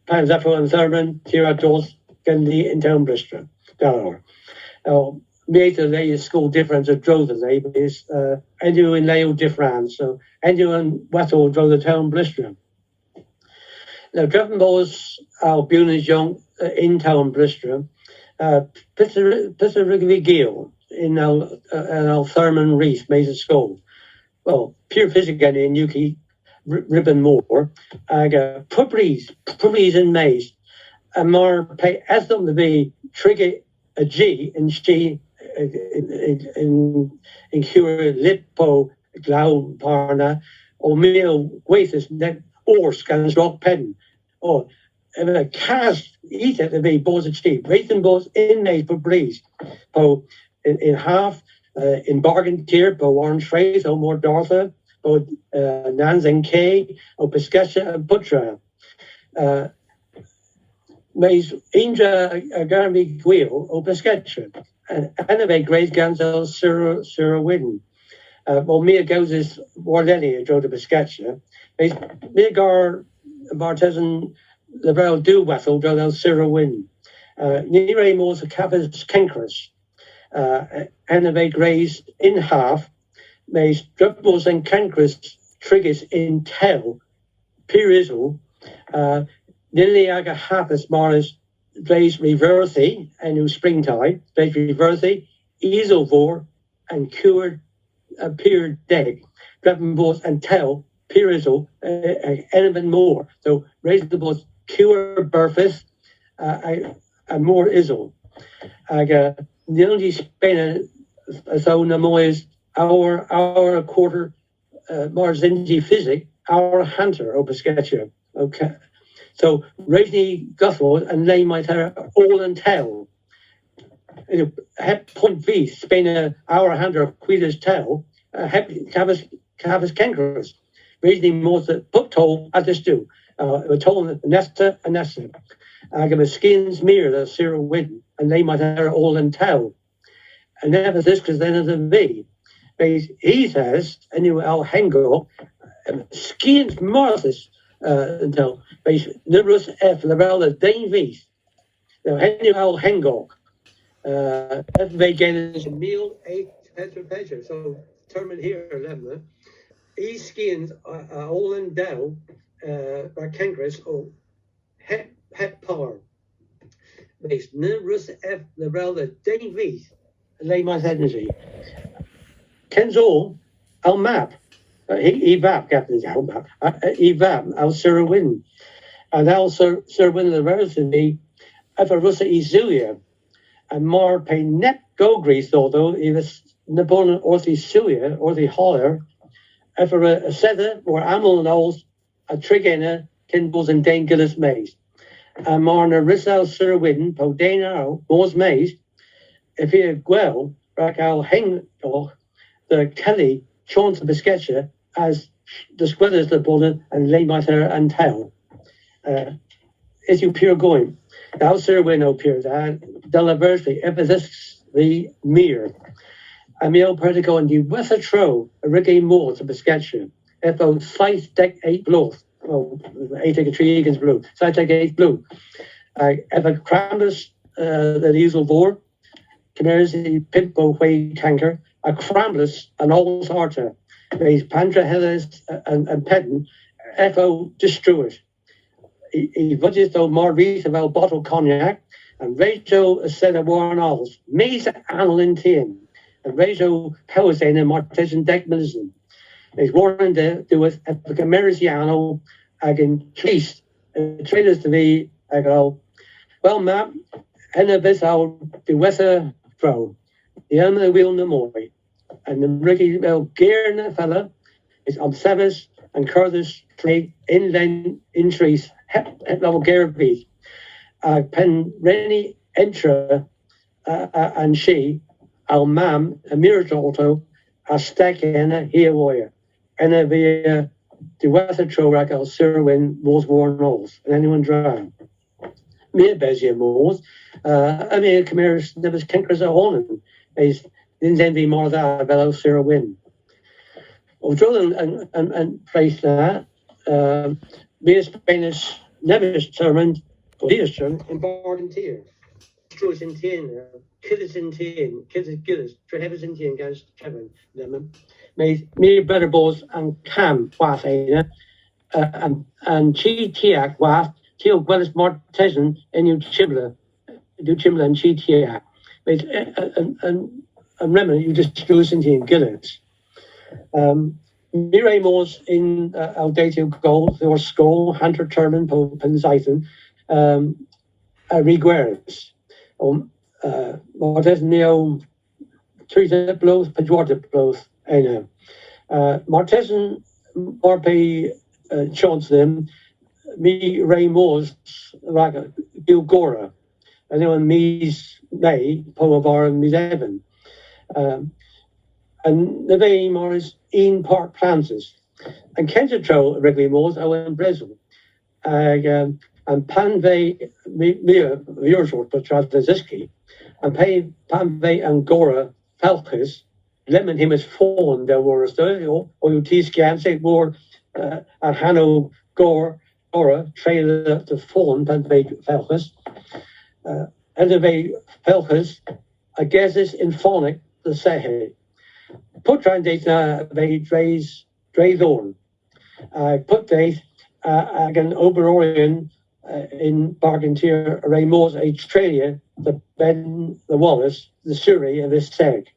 Panzappo and Thurman Tira Dos Gandhi in Downbrister Delaware. Made the lay school difference of drove the lay is Edu in Leo difference. So Edu and Wethel drove the town blister. Now driven boys our Bunas young in town blister. Pissa Rigby Gill in our Thurman Reef made a school. Well, pure physics again in Yuki Ribbon Moore. I got puppies in Maze. And more pay as them to be trigger a G and she in Cure Lipo Glau Parna or Meal Waithes net or scans rock pen or a cast eat it to be both a cheap racing both in made for breeze po in half in bargain tier po orange phrase or more Dortha both Nans and K or Piscatcha and Putra Mays Indra Garmy Gwil or Piscatcha and anyway Grace Ganzel Sura Widden. Well Mia goes is Warleni drove to Piscatcha. Mia Gar Martesan Liberal do Wethel drove Sura Widden. Nire Mos a Kavos Kenkras. Anyway Grace in half. Mays Drupmos and Kenkras triggers in tail. Pirizel. nearly like a half as small as Dre's reversi and new springtime, Dre's reversi, isovore, and cured peer day, grabbing both and tell peerizo anything more. So raise the both cure burfis and more iso. The only Spain so no is our quarter more zingy physic, our hunter over sketcher. Okay. So Raisiny Gufford and lay my terror all and tell. Point V, Spain our hunter of Queen's tell, Cavas Kangaroos. Raisiny more the book told at the stew. We're told Nesta and Nesta. I give a skins mirror the Sarah Wynn and lay my terror all and tell. And never this because then of the V. He says, and you Al Hengo, skins Martha's. Until Nibus F. Labella Dane V's. Now, Henry L. Hengok. F. Vegan is a meal, 8 Petra Petra. So, determined here, 11. E skins all and down by Congress or Het Power. Based Nibus F. Labella Dane V's. Lay my energy. Kenzo Al Map. Evap, Captain Map. Evap, Al Sir Win. And Al Sir Win the University, Efa Russa Izulia. And more pay net go grease, although it was Napoleon or the Sulia or the Holler, Efa a Sether or Amel and Ols, a Trigena, Kinballs and Dane Gillis Maze. And more Narissa Sir Win, Po Dana, Moors Maze, if he had well, Rack Al Heng, the Kelly. Chance of the sketcher as the squatters the border and lay matter and tell. Is you pure going. Now, sir, we know pure that. Delaversely, emphasis the mere. A meal particle and you with a tro, a rigging more to the sketcher. If those 5 deck 8 blue. Oh, 8 take a 3 against blue. So I take 8 blue. If a crambus, the usual vor, Canaries, the pimpo, way tanker. A Crambless and Old Arter, these Pandra Hillis and Pedden, F.O. Destroyers. He budgets though more reason of bottle cognac, and Rachel said of Warren Alls, Mesa Anal in Tien, and Rachel Powers-Ain and Martesian Deckmanism. He's Warren to do with Epicamerisiano, again, Trist, traders to me, I go, well, ma'am, and of this I'll do with a throw. The only wheel no more. And the Ricky gear and the fella is on Severs and Curtis play inland in trees, level gear beat. Pen Rennie Entra and she, Al Mam, a miracle auto, a stack in a here warrior. And the weather troll rack Al Sirwin, most worn rolls, and anyone drown. Mere Bezier Moors, I mean, Camaris never cankers a horn. Is then be more that below Sarah Win. Well, drill and place that. Be a Spanish never determined, or he is determined, in bargain tier. Destroys in tin, killers in tin, killers, Trehevers in tin, guys, Kevin, lemon. Made me better balls and cam, was and chi tiak, was, till Wellis Mortesen, and you chibler, do chibler and chi tiak. And remember, you just do this into Gillets. Mireille Moores in Aldatio Gold, or Skull, Hunter Turman, Pope, and Zython, Rigueres. Martes Neo, Teresa Blows, Pejorative Blows, and Martesan Orpe chance them, me Ray Moores, like Gilgora, and then me's May, Pomabar, and Miss Evan. And the name is Ian Park Francis. And Kentatro regularly Moores, Owen Brezel. And Panve, your short, but Traziski. And Panve and Gora Falcus, lemon him as fawn, there were a story, or you tease can say more, and Hanno Gora, trailer the fawn, Panve Falcus. And the Falcus, I guess it's in phonic, the Sehe. Put translate they Dre's Thorn. I put date again Oberorion in Bargantier, Ramos, Australia, the Ben, the Wallace, the Surrey, and the Steg.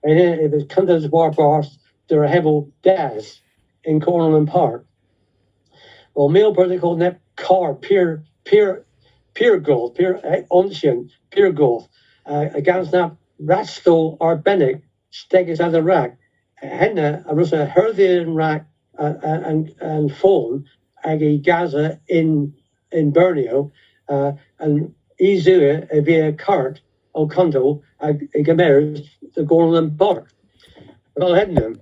And then it was Cunders War Bars, there are Hevel Daz in Cornwall Park. Well, male particle net car, peer golf, peer onsion, peer golf, against that Rasto Arbenic, Stegas at the rack, Henna, a Russa Herthian rack, and phone, Agi Gaza in Borneo, and Izua via cart, Okondo, Gamer, the Gorland Bar. Well, Hednam.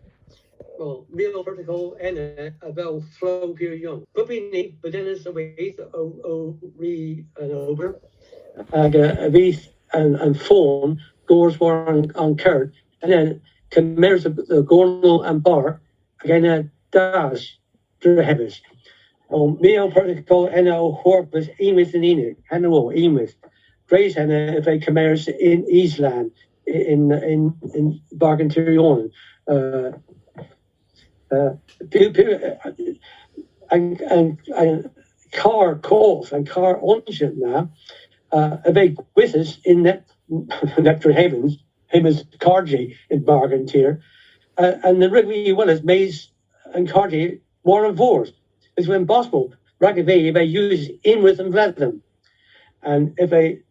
Well, real vertical and a bell flow peer young. Puppy neat, but then it's a way re and over. A wreath and phone, doors were on cart, and then Gamer's the Gornal and Bar, again, dash, Drehevis. Male particle NO Horpus, Emith and Enoch, Hanno, Emith. Grace and if they commerce in Eastland in Bargantirion. And car calls and car ownership now a big with us in that Heavens, him as Cargy in Bargantier, and the Rigby Willis, Mays and Cargy, Warren Vors. Is when possible, Ragavay, they use in with and let them. And if they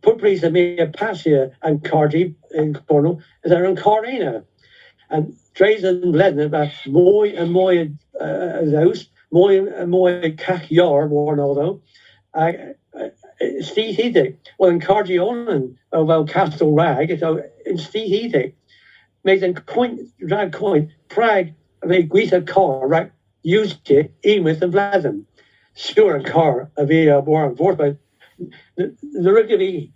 put priests of me a Passia and Cargy in Cornwall, is there in Carina. And Trays and Ledden about Moy and Moy house, Moy and Moy Cack Yar, warn although. Steve Heedick, well, in Cargy on well, Castle Rag, so in Steve Heedick, made them drag coin, Prague, they Guita car, right? Used it, Emith and Vladden. Sure, and car, a via Warren Fort, but the Rugby,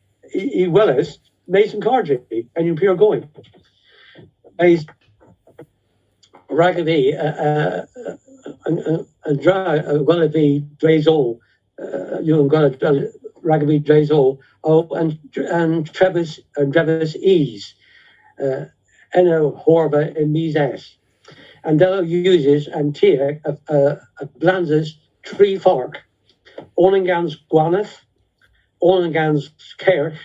Willis, Mason Cargy, and you pure going. He's Rugby, and Wallaby, Drazol, you and got Rugby, Drazol, and Travis Ease, Enno Horba, and Mises. And they'll uses and tier a Blanzes tree fork, Oningans Guaneth, Oningans Kerch,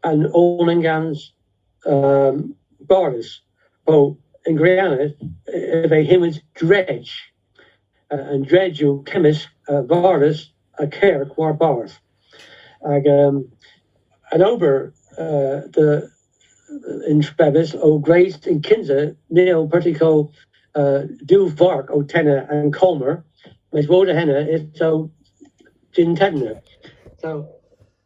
and Oningans Boris. Oh, in Guyana, they him is dredge, and dredge you chemist Boris a Kerch war Boris. And over the in Travis, Grace in Kinza, Neil Pertico, Du Vark, Tenna and Colmer, Miss Woda Henna, it's so Gintena. So,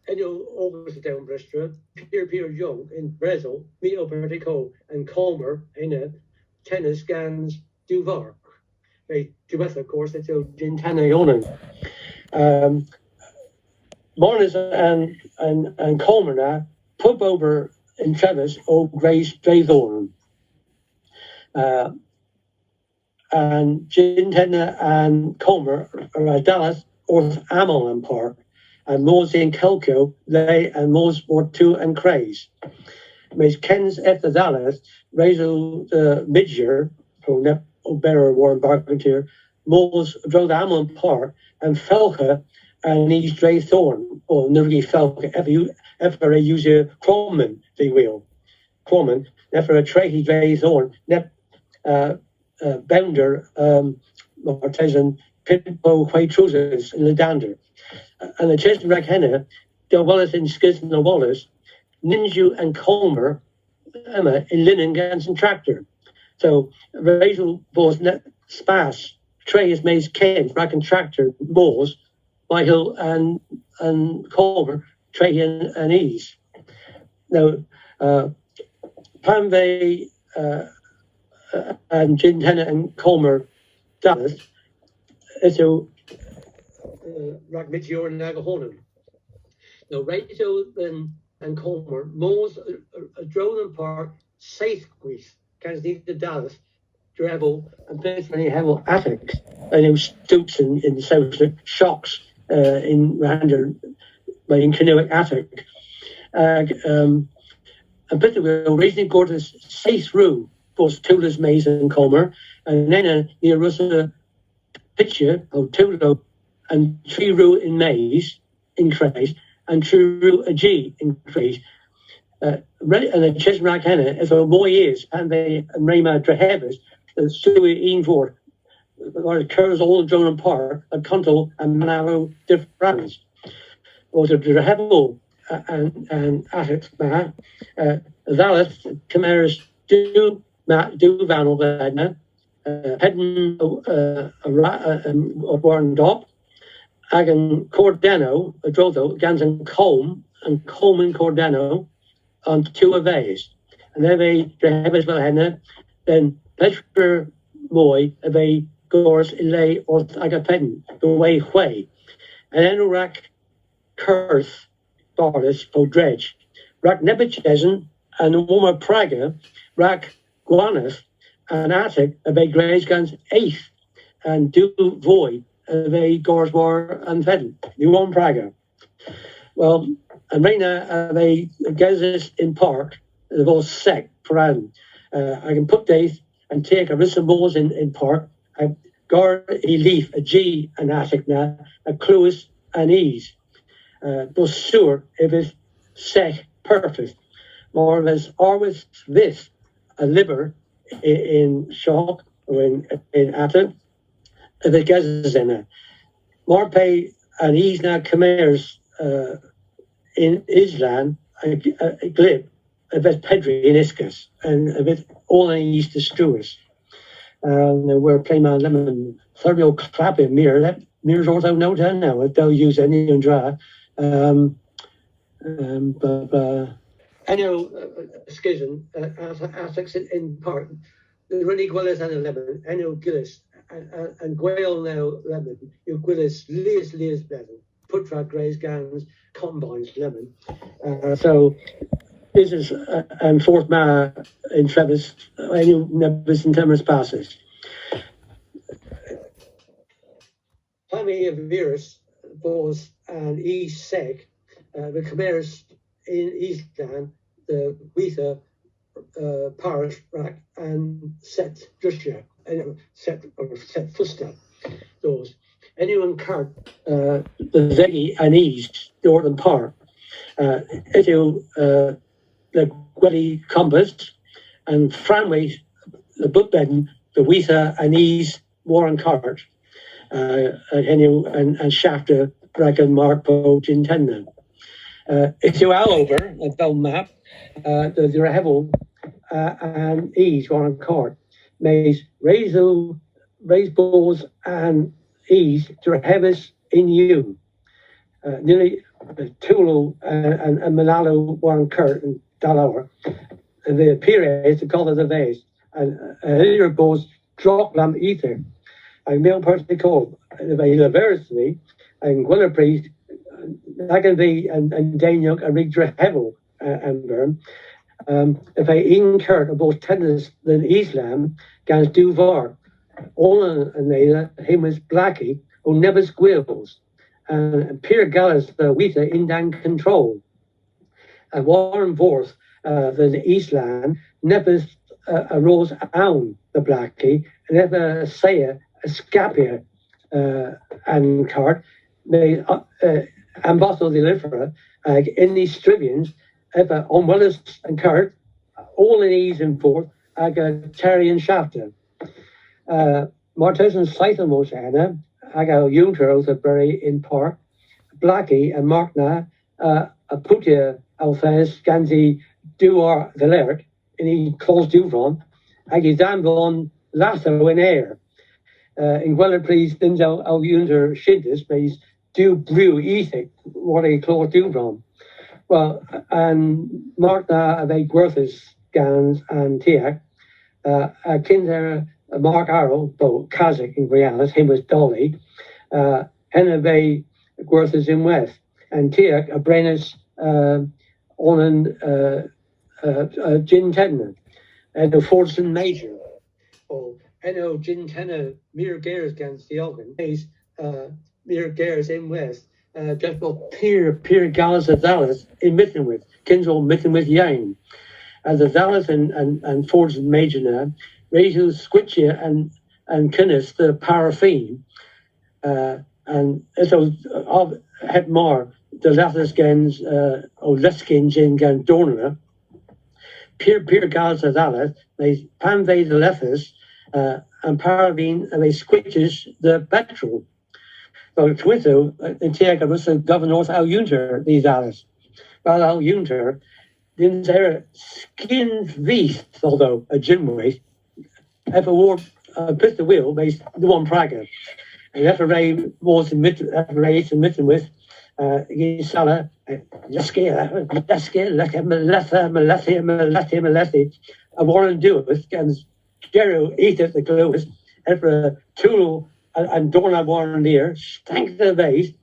and you'll always down Bristol, Peer Young in Brazil, Neil Pertico and Colmer, Henna, Tenna scans Du Vark. They do of course, it's so Gintena Yonan. Mornis and Colmer now, pub over in Travis, Grace Draythorn. And Gintena and Colmer are Dallas, Orth Amel and Park, and Mosey and Kelko, they and Mos Mortu and Craze. Miss Kens after Dallas, Razel Midger, who Bearer Warren Barkentier, Mos drove Amel and Park, and Felka and East Draythorn, or Nurgi Felka, ever use a Croman, they will. Croman, never a Trahy Draythorn, Bounder, Artisan, Pimpo, White Trousers, and Ledander. And the Cheston Rack Henna, Del Wallace in Skizzen and Wallace, Ninju and Colmer, Emma in Linen, Gans and Tractor. So, Rachel was Spas, Trey is Maze Kent, Rack and Tractor, Moors, Michael and Colmer, Trey and Ease. Now, Panvey and Gintena and Colmer Dallas, so Rack Mitchell and Nagahonan. Now, Rachel and Colmer, Moors, Dronen Park, Safe Greece, Kansas the Dallas, Drevel, and basically Hevel Attics, and Stoops in the South, Shocks in Rander, in Kernewek Attic. And basically, originally Gordon's Safe Room, both Tulas, Mason, and Colmer, and then near Russa picture of Tulo and tree root in maize increase, and tree root a G increase. And the chest rack henna, if a boy is, and they rema drehevis, the stewie in for, or it curls all drone and par, a conto and manalo difference. Or the drehevo and attic, Valis, Chimeras do vanal vedna, Hedden Warren Dop, Agan Cordeno, a Drotho, Gans and Combe and Cordeno on two of these. And then they have as well, then Pleasure Moy, they gores ilay or Agapedin, the way. And then Rack Curse, Boris, O Dredge, Rack Nebuchadnezzar, and Woma Praga, Rack Guanas, and Attic, they graze guns eighth, and do void, they gores war and Fedden, you on Praga. Well, and right now, they gazes in park, the most sec, Paran. I can put days and take a risk of balls in park. I guard a leaf, a G, an attic now, a clues, an ease. But sure, if it's sec, perfect. More or less, always this, a liver in shock or in atom, if it gazes in it. More pay an ease now, Khmer's, in Islam, a glib, a bit pedri in Iscus, and a bit all in East Struis. We're playing my lemon, thoroughly clapping mirror. That mirror's also no time now. They'll use any and dry. I know, schism, Essex in part, the really Gwillis and a lemon, I know Gillis, and Gwail now lemon, you Gwillis, Leas lemon, Putra, Grays, Gans, Combines, lemon. So this is and fourth ma in Travis, any Nebus and Temers passes. Tommy of Virus, Bos, and East Seg, the Khmer's in Eastland, the Wetha, Parish, Rack, and Set Jusha, Set Fuster, those. Anyone card the Zegi and East, Northern Park, into the Gwelly Compass, and Franway, the Bookbed, the Wetha and East, Warren Cart, and Shafter, Bracken, Mark, Poach, and Tendon. If you all over the bell map, the Rehevel and East, Warren Cart, Mays, raise balls and East to Rehevis in you. Nearly Tulu and Manalo, Warren Kurt, and Dalauer, and the period to call it the vase, and your balls drop lamb ether. I mail personally called the university and Gwiller Priest, that can be and Daniel and Rigdra Hevel and Burn. If I incurred about tennis than Islam, Gans Duvar, all and they him was Blackie, who never squills, and Pierre Gallas the Weta in dan control. And Warren Vorth, the Islam, never arose own the Blackie, and never say a Scapia and card, may Ambasso the Deliverer, in these trivians, ever on Willis and Kurt, all in ease and forth, I got Terry and Shafter. Martes and Scythamos Anna, I got Junter the Bury in Park, Blackie and Markna, Putia Alphas, Ganzi, Duar the Laird, and he calls Duvron, I get Danvon Lasso in air. In Weller, please, Denzel Al Junter Shindas, please, do brew ethic, what he calls Duvron. Well, and Markna, they Gwerthis, Gans, and Tiak, Kinder, Mark Arrow, both Kazakh in Realis, him was Dolly, Henna they Gwerthis in West, and Tiak, a Brennis, Onan, Gin Tedman, and the Fordson Major. Oh, I know Gin Tenna, Mir Gares against the Ogan, Mir Gares in West, just about Pierre Gallas of Dallas in Mittenwith, Kinsel Mittenwith Yang. The Dallas and Fordson Major now, Rachel Squitcher and Kinnis, the Paraffin, and so of het more the letters gens o leskin gin gan dorna peer gals as alles they pan they the letters and paravine and they squitches the petrol. So Twitter in Tiaga was the governor al Junter these alles. Well al Junter didn't there skin beast although a gym weight if a war put the wheel based the one Praga. And after Ray was in mitten with Sala, let's get let him. I want to do it. And Jerry eat at the clothes. After Tulu and Dorna warren there, stank the base.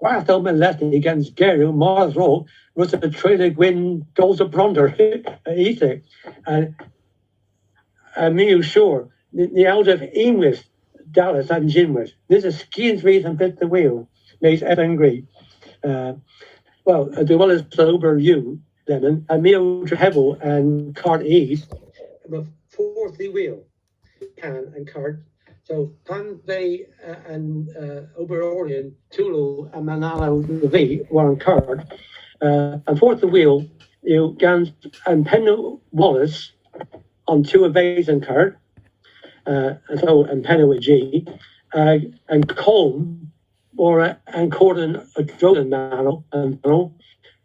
Whilst I'm against Gary, Mars Road, was a trailer win goals of Bronder. Eat it. And me sure, the out of English. Dallas and Jinworth. This is skiing street and bit the wheel. Makes Evan great. Well, as well as sober you, Lemon, and meal travel and cart ease. A fourth wheel, can and cart. So Pan they and Oberorion, Tulu and Manalo V were on cart. And fourth wheel, you Gans and Penn Wallace on two of these and cart. And Penna with G, and Colm, or and Corden a Droden Manel, and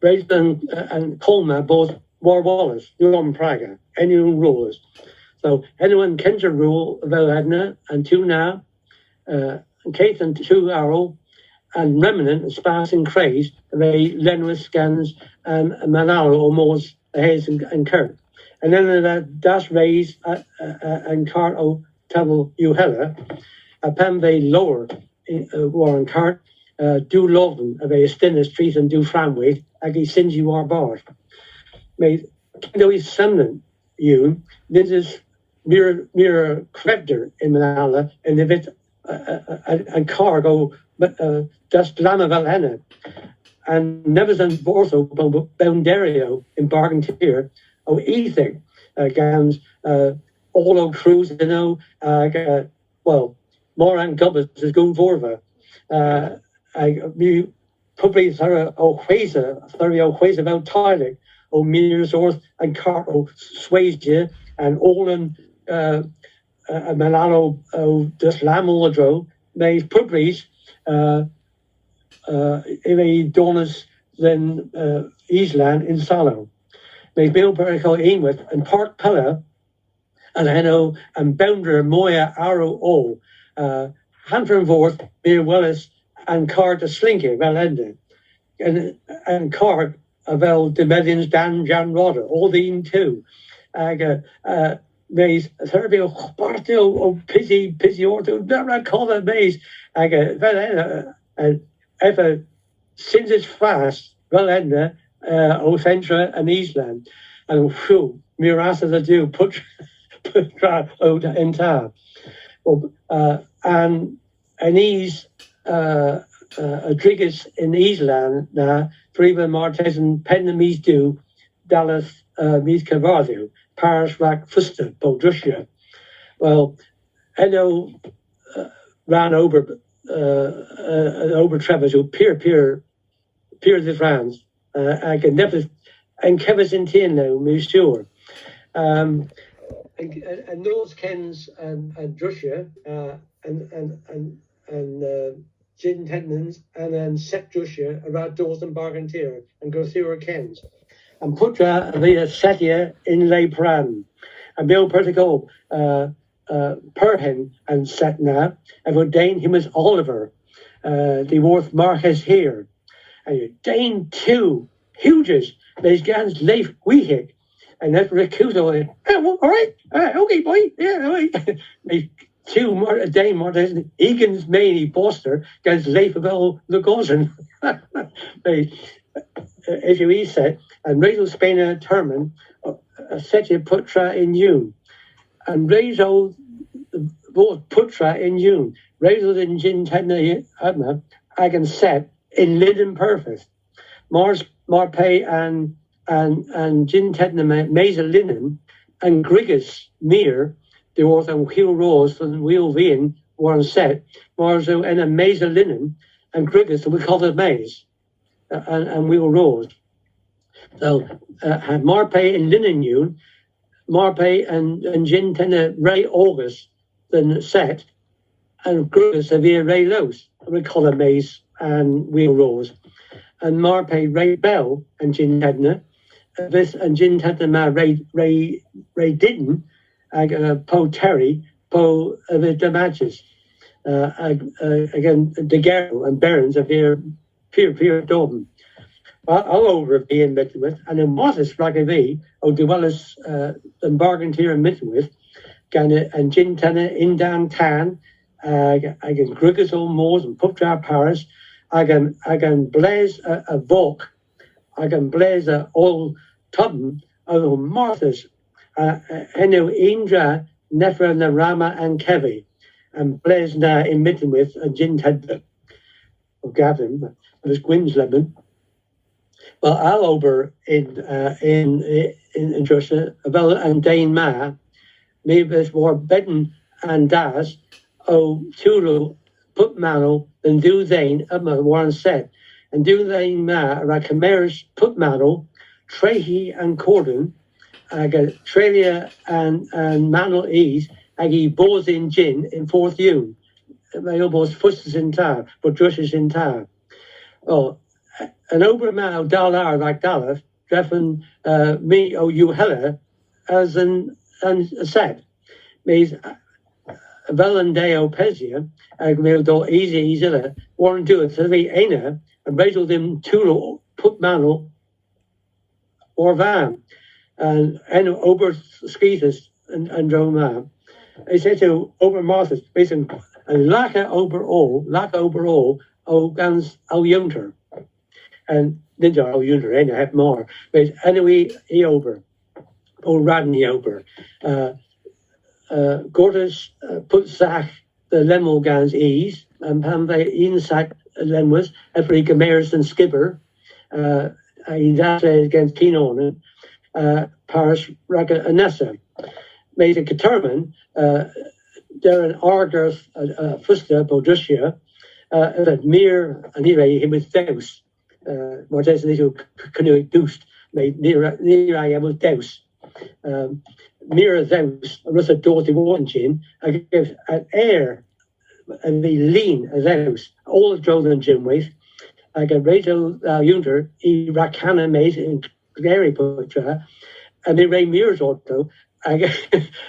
Brazen and Colma both War Wallace, New Praga, any rulers. So anyone Kenja rule of Edna and two now, and Kate and two Arrow, and Remnant and Spas and Craze, they Lenwis scans and Manalo or Moors Hayes and Kirk. And then Das Rays and Carto Table Uhella, a Pambe lower Warren Cart, do Loven, a very stinner street and do Framway, agi Sinji War Bar. May Kendo is Sumnan, you, this is mere crefter in Manala, and if it and cargo, just Lamavel Henna, and Neverson Borso, Boundario in Bargantier, oh, Ethic, Gans, all of Cruise, you know, well, Moran Gubbers is going forward. We probably Sarah O'Huesa about Tyler, O Mears Orth and Carto sways you, and Olin Milano just Lamoladro, may Pubries, if Donas then Island in Salo. May Bill Perico Ainworth and Park Pella. And I know and Bounder Moya Arrow O Hunter and Vorth, Beer Willis and Card the Slinky Valenda and Card Vel de Medians Dan Jan Rodder, all the too. Maze therapy of Bartio or Pizzy Orto, never call that maze. And ever since it's fast, Valenda, O Centra and Eastland. And whew, Miras as I do, put in town. And these Driggers in Eastland now, Friba Martes and Pennamies do, Dallas Mies Cavardio, Paris Rack Fuster, Boldrussia. Well, I know ran over Trevor who peer the France. I can never and Kevin's in Tien now, me sure. And Knowles Kens and Drussia and Jin Tendons and then Set Drussia around Dawson Bargantier and Grothura Kens. And Putra via Setia in Le Pran. And Bill Pertico Perhin and Setna and ordained him as Oliver. The Worth Marcus here. And Dane two huges, these guns Leif Weehik. And that Rakuto, all right, okay, boy, yeah, all right. They two Dane Martes, Egan's Maney Boster, guns Leif Abel Lugosen. They, as you said, and Razel Spain Terman, Setia Putra in June. And Razel both Putra in June. Razel in Jin Tedna Adma, Agan Set in Linden Purpose. Mars Marpay and Jin Tedna Mesa Linen and Grigus Mere, the Orth and Wheel Rose and Wheel Vin, one set, Marzo and a maze of linen, and griggers, so we call it maize, and we were rose. So, had Marpay and linen yun, Marpay and Gin Tena Ray August, then set, and griggers of Ray Los, we call it maize, and we were rose. And Marpay Ray Bell and Gin Tena, this and Gin Tena ma Ray Didden, Po Terry, Po the matches. Again, the Garrow and Barons of their peer Dorman. All over being met with, and in Moses Ragavi, or the Wellis and Bargain here in Mittenwith, and Gin Tena in downtown, again, Griggers on Moors and Pupjar Paris, I can blaze a book, I can blaze a old tubben of Martha's, Enu Indra, Nefra, Narama, and Kevi, and blaze na in Mittenwith and Gin Tena, or Gavin, there's Gwyn's Lemon. Well, all over in Joshua, well, and Dane Ma, maybe it's more Bedden and Das, Tulu, Put Mano, and Do Dane, one set, and Do Dane Ma, Rakameris, Put Mano, Trehi and Corden, I got Trelia and Mano Ease, I get Boz in Gin in 4th June. My almost Fusses in Tar, but Josh's in Tar. Oh, an Oberman dollar like dollar, treffen me you hella as an set. Means Valendeo Pesia, I will do easy, warn do it to the Aina, and Rachel them two put manel or van, and Ober Skeetus and Roma. I said to Ober Marthas, basically, and Laka overall, guns Yunter. And Ninja Junior, and I have more. But anyway, he over, or Rodney over. Gordas put Zach the Lemo Gans ease, and Pambe inside Lemwas, every Gamaris and Skipper. He's against Keenon, Paris Raga Anessa. Made a Caterman, Darren Argus, Fusta, Bodrusia, Mir, and he was Deus. Martes little Kernewek deuced, made near I was Deus. Mira Zeus, Russa Dorothy Warren, I give an air and the lean as Zeus, all the Droll and Jim with. I get Rachel Yunter, Rakana made in Gary Butcher, and the Ray Mears auto. I get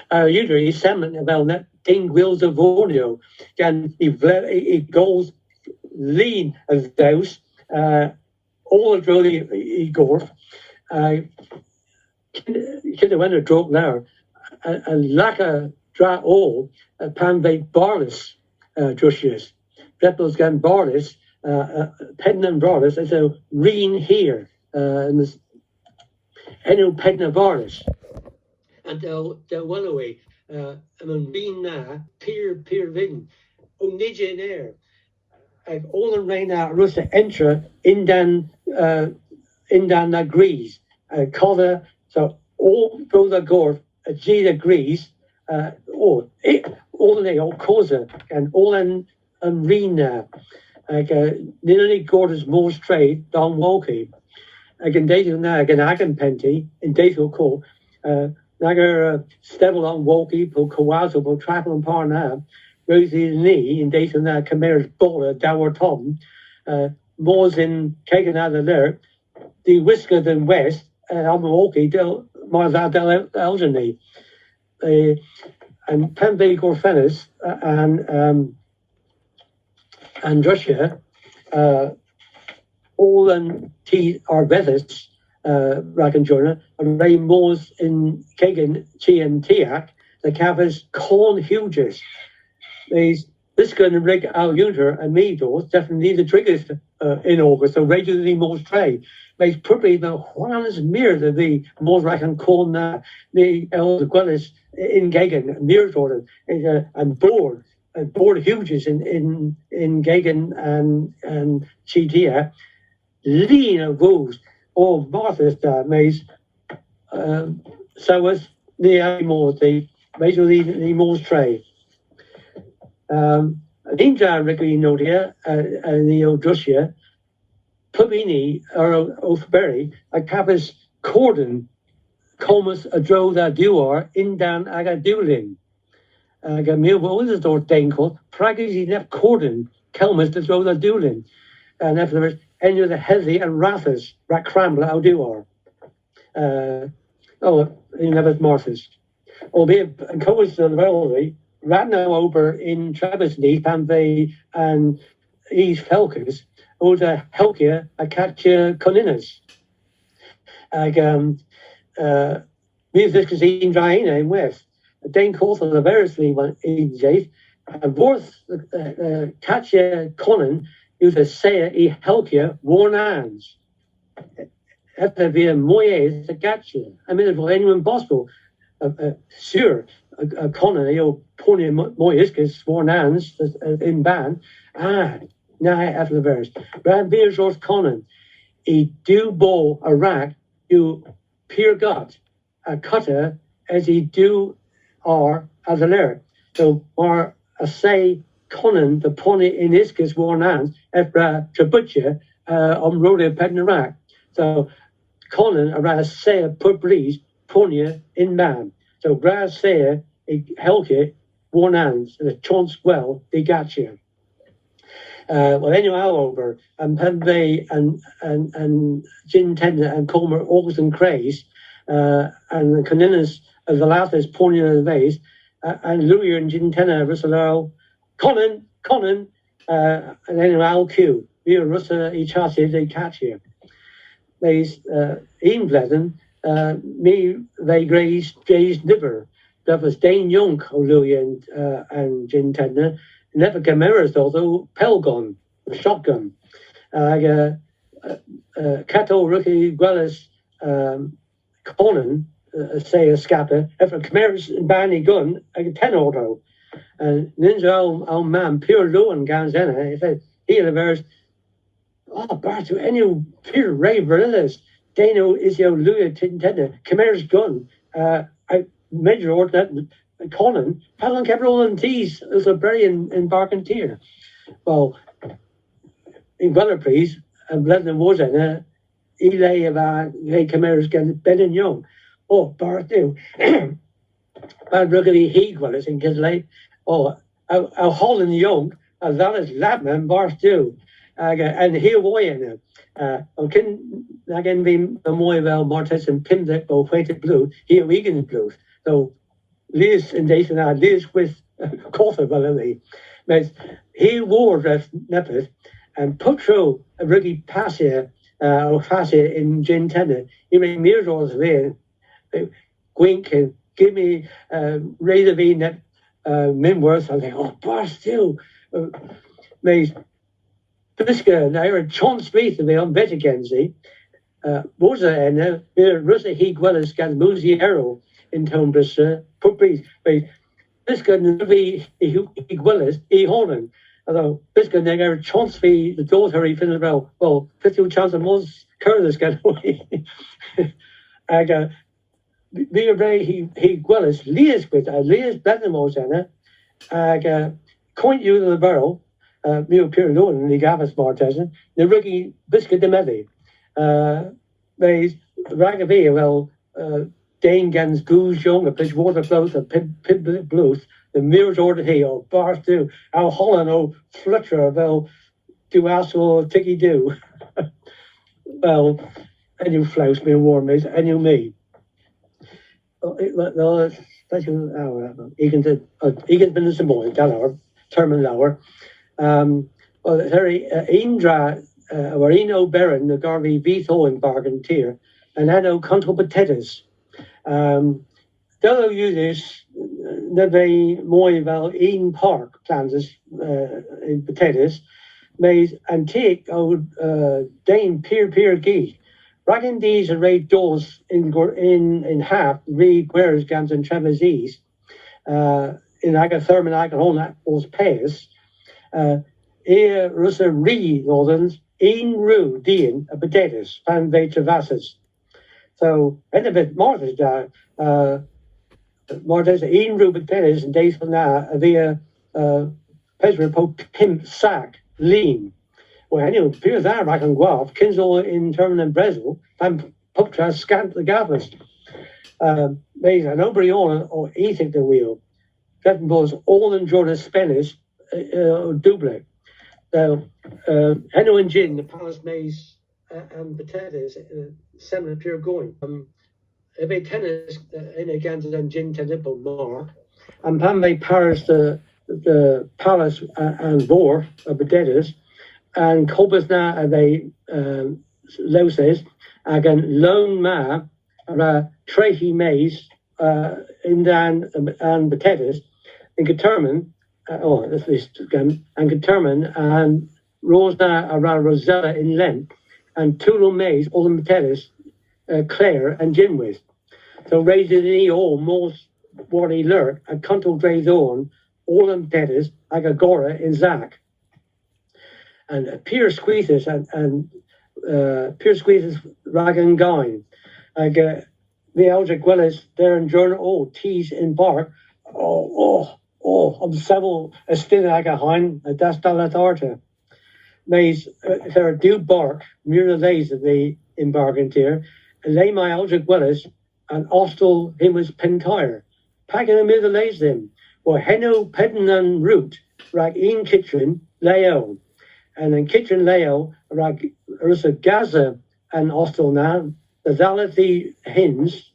Yunter, he's salmon about that thing wheels of audio. And he goes lean as Zeus. All the Droll Igor. Kind of went a drop now. And Laka dra all Panve Barlis Jushius. Peppels gan Barlis, Pedna Barlis, and so Reen here. Enu Pedna Barlis. And they'll one away. And then Reen na, Peer Vin, Onijin air. I've all the rain out, Russa Entra, Indan agrees. Cover, so all go the Gorf, G agrees, all the Cosa, and all and Rena, like nearly Gordon's Moore's trade, Don Walkie. I can date you now, I can Penty, in Dato Call, Nagar Stebble on Walkie, Po Kawazo, Po Travel and Parna. Rosie's knee in data now, Camara's baller, Dower Tom, Moore's in Kagan out of there, the Whisker than West, I'm Walkie, Del Elgeny, and Pembe Gorfenis, and Russia, all and T are Vethis, Rakanjorna, and Ray Moores in Kagan, Chi and Tiak, the Kavos Corn Huges. This going to rig our Unter and me doors definitely the triggers in August, so regularly more trade. Makes probably the Juan's mirror the more I can call now the elder Gwellis in Gagan, mirror order and board huges in Gagan and Chitia. Lean of those or Martha's maze so was the more the majorly the more trade. Ninja Ricky Nodia and the Odrusia, Plubini or Othberry, a Capis Corden, Comus a dro that duar, in dan aga dulin. Aga milbo is door denkel, Praggy nep Corden, Kelmus the dro that dulin. And afterwards, any of the healthy and rathas, rat crambler out duar. In never Marthas. Albeit, and Comus the Railway, Radno over in Travis Neath and East Felkers, or the Helkia, a catcher Coninas. Music is in Draina in West. Dane Court of the variously one in Jade, and Worth catcher Conan, who's a sayer e Helkia, worn hands. After via Moyes, the catcher. I mean, for anyone possible, sure. Conan, you'll pony Moyes, because sworn hands in band. Now after the verse. Brad Beers or Conan, he do bow a rack, you peer gut, a cutter as he do or as a lyric. So, or a say Conan, the pony in his case worn hands, after Trabucha, road a pet in the rack. So, Conan, a say a put breeze, pony in man. So, Brad say a helke, worn hands, and a chance well, they got you. Well, anyway, all over, and Penvey and Gin Tender and Comer, August and Craze, and the Coninas of the latest pony in the vase, and Louis and Gin Tender, Russell, Conan, and anyway, I'll Q. We are Russell, each other, they catch you. There's Ian Bledden, me, they graze, Jay's Nibber, that was Dane Young, Louis and Gin Tender. Never Cameras, although Pelgon, shotgun. Cato Rookie Guellis Conan, say a scapper, if a Cameras and Barney gun, a 10 auto. And Ninja old man, pure Lyon guns in it. He said, he had a verse, Bartu, any pure Ray Verillas, Dano is your Louis Tintender, Cameras gun, I major order Conan, Palin kept rolling teas as a berry in Barkenteer. Well, in Wellerprees, and Bledden was in it, he lay about, hey, Cameras getting Ben and Young. Oh, Bart do. Bad ruggedy he was in Kisley. Oh, I'll Holland Young, as that is Lapman, Bart do. And here, why in it. Again, being the Moyvel, Martes, and Pimdek, or Weighted Blue, here, Wigan Blue. So, Liz in Dayton, Liz with Coffee, Valley. But he wore that Nepeth and put through a ruggy passia or fascia in Gin Tender. He made mirrors of it, wink and give me Razor V net Minworth. I think, oh, bar still. Made Brisker, now you're a chance space to be on better Kenzie. Boza and Russa he Gwellis got Moosey Arrow in town Brisker. Put breeze, but this guy be he Gwellis, he Holland. Although this guy never chance be the daughter he fiddled around. Well, 50 chance of most curlers get away. I got be a very he Gwellis, Leah's with Leah's Bethamos in it. I got coin you to the barrel. Mio Pure Lewin and the Gavas Martesan, the Ricky Biscuit de Medley. There's Ragavia, well, Dane Gans Goose Young, a pitch water flows, a pib blues, the mirrors order here, or bars do, our Holland, oh, Flutter, well, do asshole, ticky do. Well, and you flouse me and warm me, and you me. Well, special hour, Egan's been in some more, Gallower, Termin Lower. Indra, or Eno Baron, the Garvey Vito in Bargain Tier, and Anno Conto Potatoes. Dello uses the very Moyvel in Park plans in potatoes, maize, and take old Dane Peer Gee. Ragging these and raid doors in half, re Guerres Gans and Tremezes, in Agatherman, Agatona, was pairs. Here, Russa Re Northerns, in Rue, Dean, potatoes, Fan Travasses. So, and a bit Martha's down. Martha's in Rue potatoes and days from now, via Peswer po pimp sack Lyon. Well, anyway, Piers there back and Guelph, Kinsel in Termin and Bresel, and Puptra scant the Gavas. There's an O'Brien or Ethic the wheel. That was all in Jordan Spanish double. So, Henno and Gin, the Palace Maze and potatoes, similar pure going. Ebe tennis in a Gansel and Gin Tenipo more. And Pambe Paris the Palace and Vor of potatoes. And Cobus na ebe loses again lone ma trehi maze in dan and potatoes and determine this list again and determine and Rosna around Rosella in Lent and Tulo maze all the potatoes Claire and Jinwith. So raised in the all most what he learned and control drays on all the potatoes like a Gora in Zach. And Pier Squeezes and Pier Squeezes Rag and Guine. Like the Eldrick Willis there in Journal, teas in bark. I'm several a stin like a hind, a dastalat arta. Mays there do bark, near the lays of the in bargain tier, and lay my Eldrick Willis and Ostel him was Pentire. Packing the middle lays them. Well, Henno, Pedden and Root, Rag in Kitchen, Leo. And in Kitchen Leo, there's a Gaza and Ostel now, the Zalati Hins,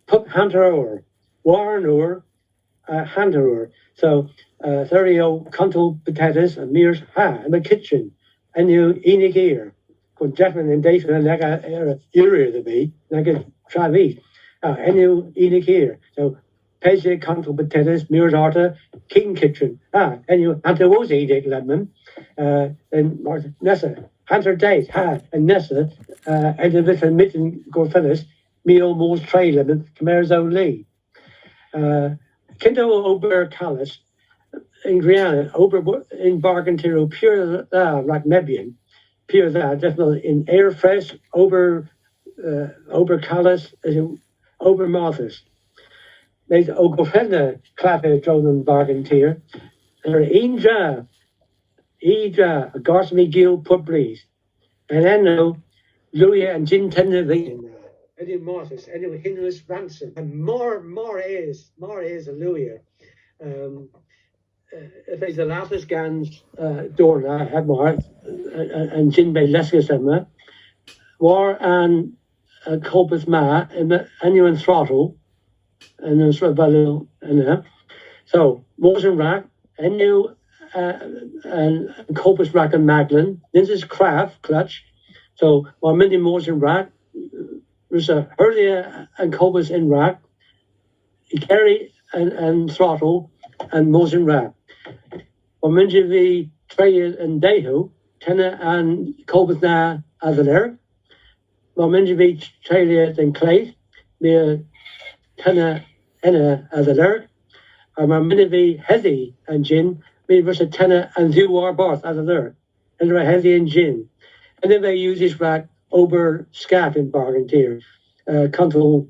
Pup Hunter Warren or Hunter. So, 30 contal potatoes and mears in the kitchen. And you eat here. Could definitely in days when like a area to be, like a try eat. And you eat here. So, Pezze, contal potatoes, mears arta, king kitchen. And you Hunter was eating lemon. And Nessa, Hunter days, and Nessa, and the little mitten go finish, me almost tray lemon, Khmer's Lee. Kindo Ober Callis, in Griana, Ober in Bargain Tiro, pure like Mebian, pure that, definitely in air fresh, Ober Callis, Ober Marthas. They Ogofenda Clapper Dronen Bargain Tier, or Inja, a Garsmy Gill put breeze. And then no, Louis and Jin Tender Vin. Eddie Marthas, Eddie Hinless Ransom, and more is a Louis. If there's the latest gans Dorna, had more, and Jin Bay Lescasema, War and Corpus Ma, and Anu and Throttle, and then sort of and so Mosen Rack, Anu and Corpus Rack and Maglin. This is Craft Clutch. So while many Mosen Rack, there's a Hurlia and Corpus in Rack, Kerry and Throttle and Mosen Rack. While many of the Trey and Dehu, Tenna and Corpus Na Azaler. While many of the Trey and Clay, the Tenna Enna Azaler. And while many of the Hezi and Gin, me versus Tenna and Zuwar Barth Azaler. And they're Hezi and Gin. And then they use this rack over scaff in bargain tier. Control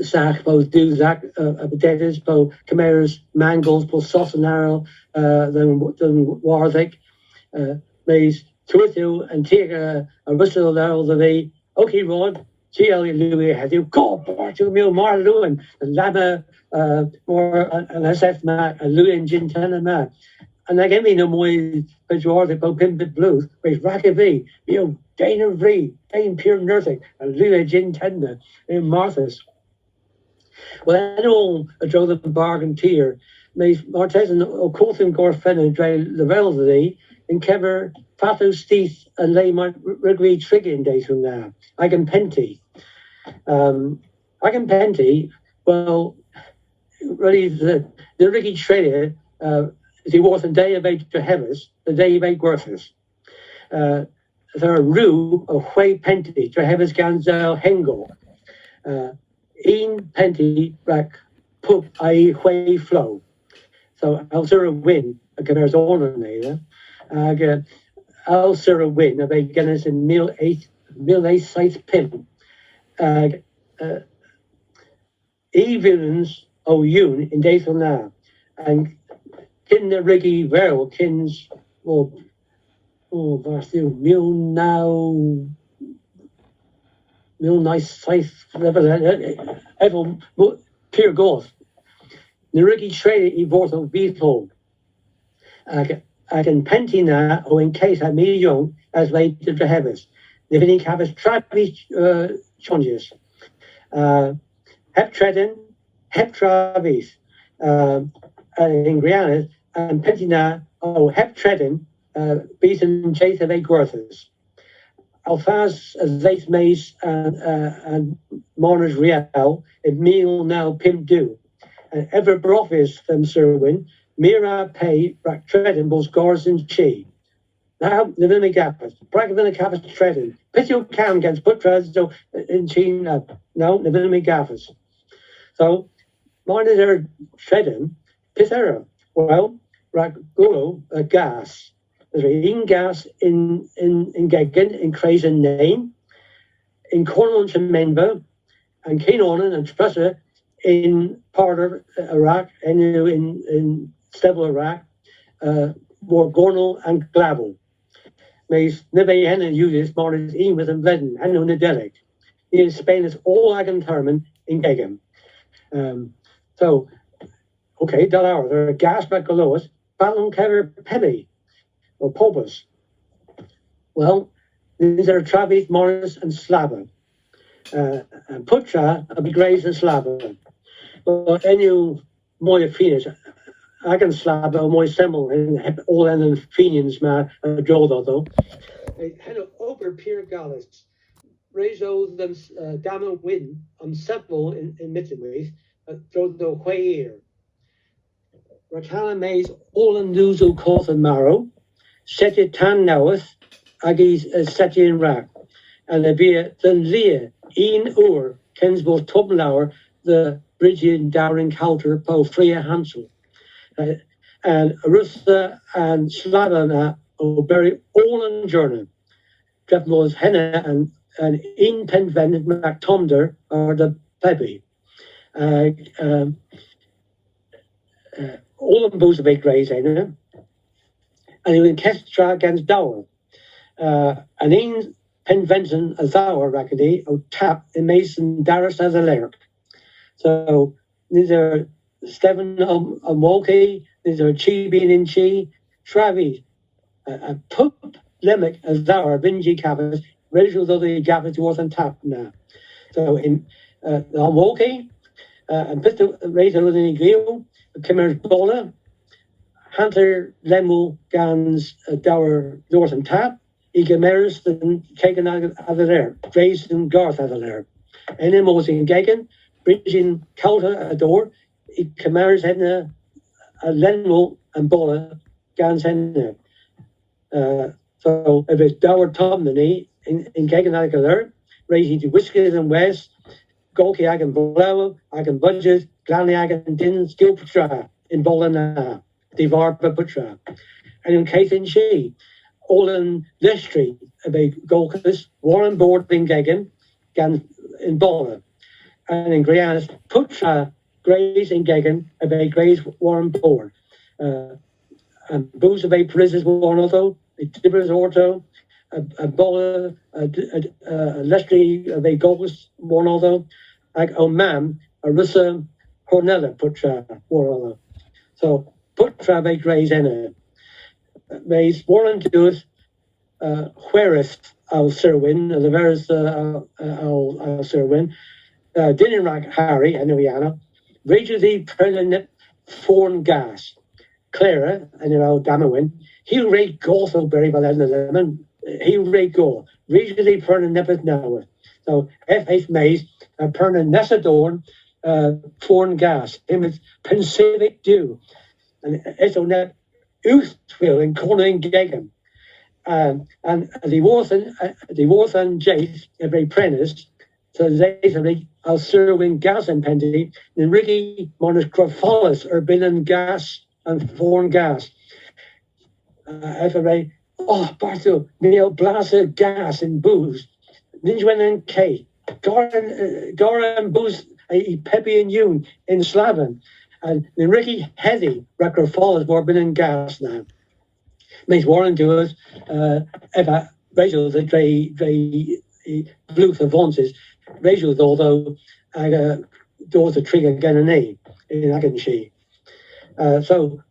sack, both do zack, potatoes, both Khmer's mangles, both soft and narrow, then Warthick, maze, Twithu, and take a whistle there of the okay, Rod, G.L. Louis had you call Portugal Mill Marlou and Lama, more and SF Mac, and Louis and Gin Tenna Mac. And they gave me no more pejorative about Pimpit Blues, with Rackavy, Dana Vree, Dane Pure Nursing, and Louis Gin Tenna in Martha's. Well, I know a drove the bargain tier. May Martez and O'Cotham Gorfen and Dre Lavelle today, and Kever, Fatu Steeth, and Lay my Rigby Triggin days from now. I can Penty. Well, really, the Ricky Trader, is he worth a day of age to Heavers, the day of age worthless. There are Rue of Huay Penty to Heavers Ganzel Hengel. Ian Penty, Rack, Pup, I Huay Flow. So I'll sort of win, there's all in there. I'll sort of win, of a Guinness in Mill 8 size pin. E villains O Yun in days from now. And kin the riggy vero, kins, that's you, mil nice safe, ever, pure golf. The riggy trade, he bought a vehicle. I can pentina, or in case I me young, as late to the heavens. The vinny cavos travis changes. Hep treading, hep travis. In Grianas, and pentina, hep treading, beaten chase of egg worthers. Alphas, late mace, and mourners real, in meal now pim do. And ever brofis them serwin, mira pay, rack treading, both gors and chi. Now, the vinny gappers, brag of the cappers treading, pitio cam against puttras, so in chin up. No, the vinny gappers. So, mine is there treading, pithera. Well, rack gulo, a gas. There's in gas in Gegen, in Crazen Name, in Cornwall and Menva, and Kenonan and Trusser in part of Iraq, and in Stable Iraq, Gorgonal and Glavel. Mays Neve and uses Morris Eames and Bledden, and on the Delic. In Spain is all I can determine in Gegen. So, okay, that hour, there are gas back below us, Ballon Kever Pebby. Or Popus. Well, these are Travis, Morris, and Slava. And Putra, a big graze and Slava. But any more Phoenix, I can Slava or more Semmel, and all the Phoenix, ma, draw though. I had an over Pier Gallus. Rezo them Dama Win on several in Mittenways, throw the Quayer. Rakala Mays, all and Nuzu Coth and Marrow. Setje tan nauweth, agis setje in raak. En er weer den leer, 1 uur, kens both Toppenlauer, the Bridget Dowring Counter, po Freya Hansel. And Russa and Slavana, o bury all in journey. Drefmos Henna and in Penven, Mac Tomder, or the Pepe. All of them both a big graze, ain't and he went Kestra against Dower. And in Penventon, a Dower Rackety, o tap in Mason Darris as a lyric. So these are Stephen and Walkie, these are Chi being in Chi, Travis, and Pup Lemick as Dower, Vinji Cavas, Rachel though the Gavin towards and tap now. So in on Walkie, and Pistol Rachel in Grio, Kimmer's Bola, Hunter Lemu Gans Dower North and Tap, Egemeris and Kagan out of there, Grace and Garth out of there. And then was in Gagan, Bridging Calta a door, Egemeris had a Lenmo and Bola Gans in there. So if it's Dower Tom the knee in Gagan out of there, raising to Whiskers and West, Golki I can blow, I can budget, Glanny I can din, skill try in Bola now. Devar Putra. And in Kate and she, all in Lestry, a big Golkus, Warren Board in Gagan, Gan in Bola. And in Grianas, Putra, Grays in Gagan, a big Grays Warren Board. And Booze of a Prisons one although, a Tibbers Orto, a Bola, a Lestry, a big Golkus one although, like Mam, a Russa, Hornella Putra, one although. So, Putra be graze in it. Mays Warren doeth whereas I'll Sirwin, the veras I'll Sirwin, Dinenrack Harry, and Rihanna, Rachel the Permanent Foreign Gas, Clara, and I'll Damawin, he'll rate Gotho Berry by the lemon, he'll rate Go, Rachel the Permanent Nepeth now. So F.H. Mays, Permanent Sadorn, Foreign Gas, him is Pacific Dew. And it's on that Oothville in Corning Gagan. And the Worth and Jace, every apprentice, so they I'll serve in gas and pendy, and Ricky Monoscropholus, urban and gas and foreign gas. Every Barthel, Neil Blaser gas and booze, Ninjwen and Kate, Gora and booze, Peppy and Yoon in Slaven. And the Ricky Heady record fall is more been in gas now. Means Warren do it, if Rachel the Dre Bluth of Vonces, Rachel although I doors the trigger again and in I can see. So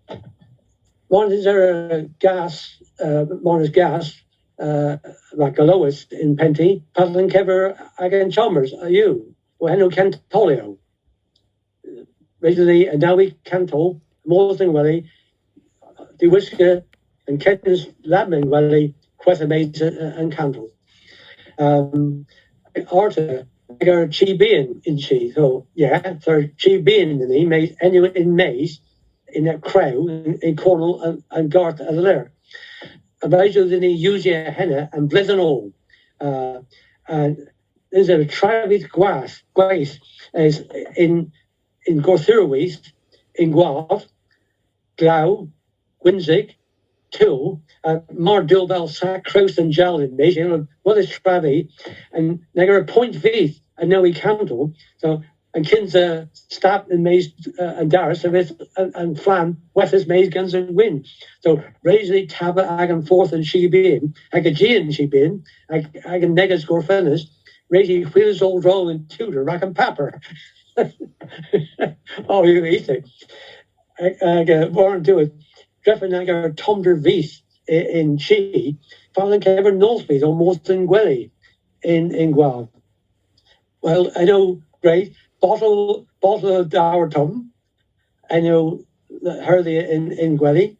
one is there a gas, one is gas, like the lowest in Penty, Puzzling Kever again Chalmers, are you? Well, Henry Cantolio. Originally, and now we Cantol, Morsing Welly, the Whisker, and Ken's Labman Welly, Quethamates and Cantle. Arthur, they're Chi being in Chi, so yeah, so Chi being in the Maze, anyway, in Maze, in that crowd, in Cornwall and Garth as there. About the Usia Henna and Blizzard all. And there's a Travis Grace is in Gorthurwis, in Guelph, Glau, Winzig, Till, Mar Dilbel, Sack, Kraus, and Jal in Maze. What is Travi? And they got a point V, and now we Candle. So, and Kinza, Stap, and Maze, and Darius, and Flam, Wethers, Maze, Guns, and Win. So, Raisley, Taba, Agan, Fourth, and She Bean, Agagian, She Bean, Agan, Negas, Gorfenis, Raisley, Wheels, Old Roll, and Tudor, Rack and Pepper. Oh, you eat it. Warren do it. Dreffenegger Tomder Vies in Chi, Father Kevin Northmead almost in Gwelly in Guelph. Well, I know, great. Bottle of Dower Tom. I know her in Gwelly.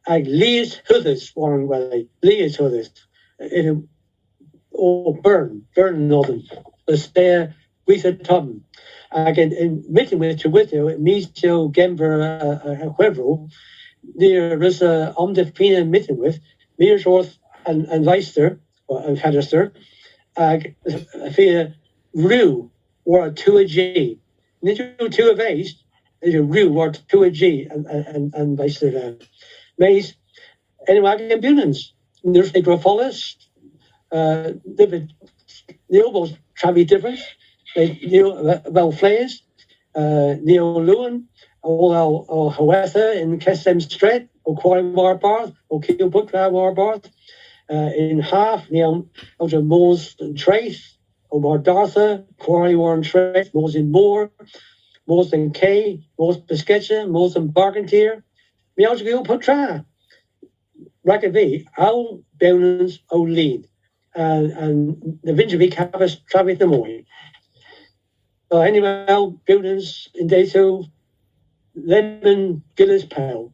Lee's Huthis, Warren Gwelly. Lee's Huthis. Burn Northern. The stay with a Tom. Again, in meeting with Chewito, Micho, Gemver, Huevro, near is Omdefina meeting with Mearsworth and Leicester and Fedester, via Rue or 2 a G. Nitro 2 of Ace, is a Rue or 2 a G and Leicester. Maze, anyway, ambulance. There's the Grapholis, the elbows Travi difference. Neil Flayers, Neil Lewin, all Hawetha in Kesem Strait, or Quarry Warbarth, or Keel Bukra Warbarth, in half, Neil Elder Moors and Trace, or Mardartha, Quarry Warren Trace, Moors in Moor, Moors in Kay, Moors Biscuitcha, Moors in Bargantier, Mealja Gil Putra, Rakavi, Al Bownans, O Lead, and the Vinjavi Kavos Travis Namoy. So anyway, buildings in day 2, Lemon Gillis Pale.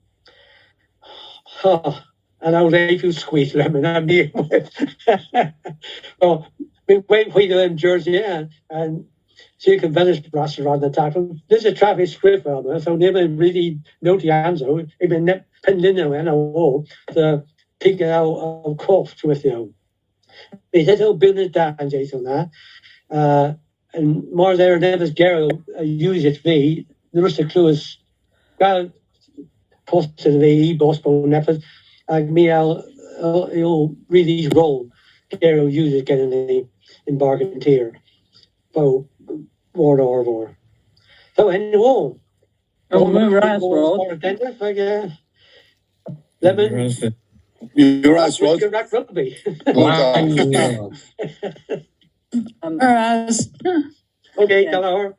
And old April Squeeze Lemon, I'm near with. Well, we wait for them Jersey, and so you can finish brass around the tackle. This is Travis Script, so never really know the answer. Even Pendino and all the taking out of cough with you. They did all buildings down, Jason, that. And more there than as Gerald use it me. The rest of the clue is well posted the boss bone neffers. Me you'll really roll. Gerald use it getting in bargain tier. So more or. So anyway. Lemon. You're right, Rod. Good rugby. Wow. Okay, Delaware.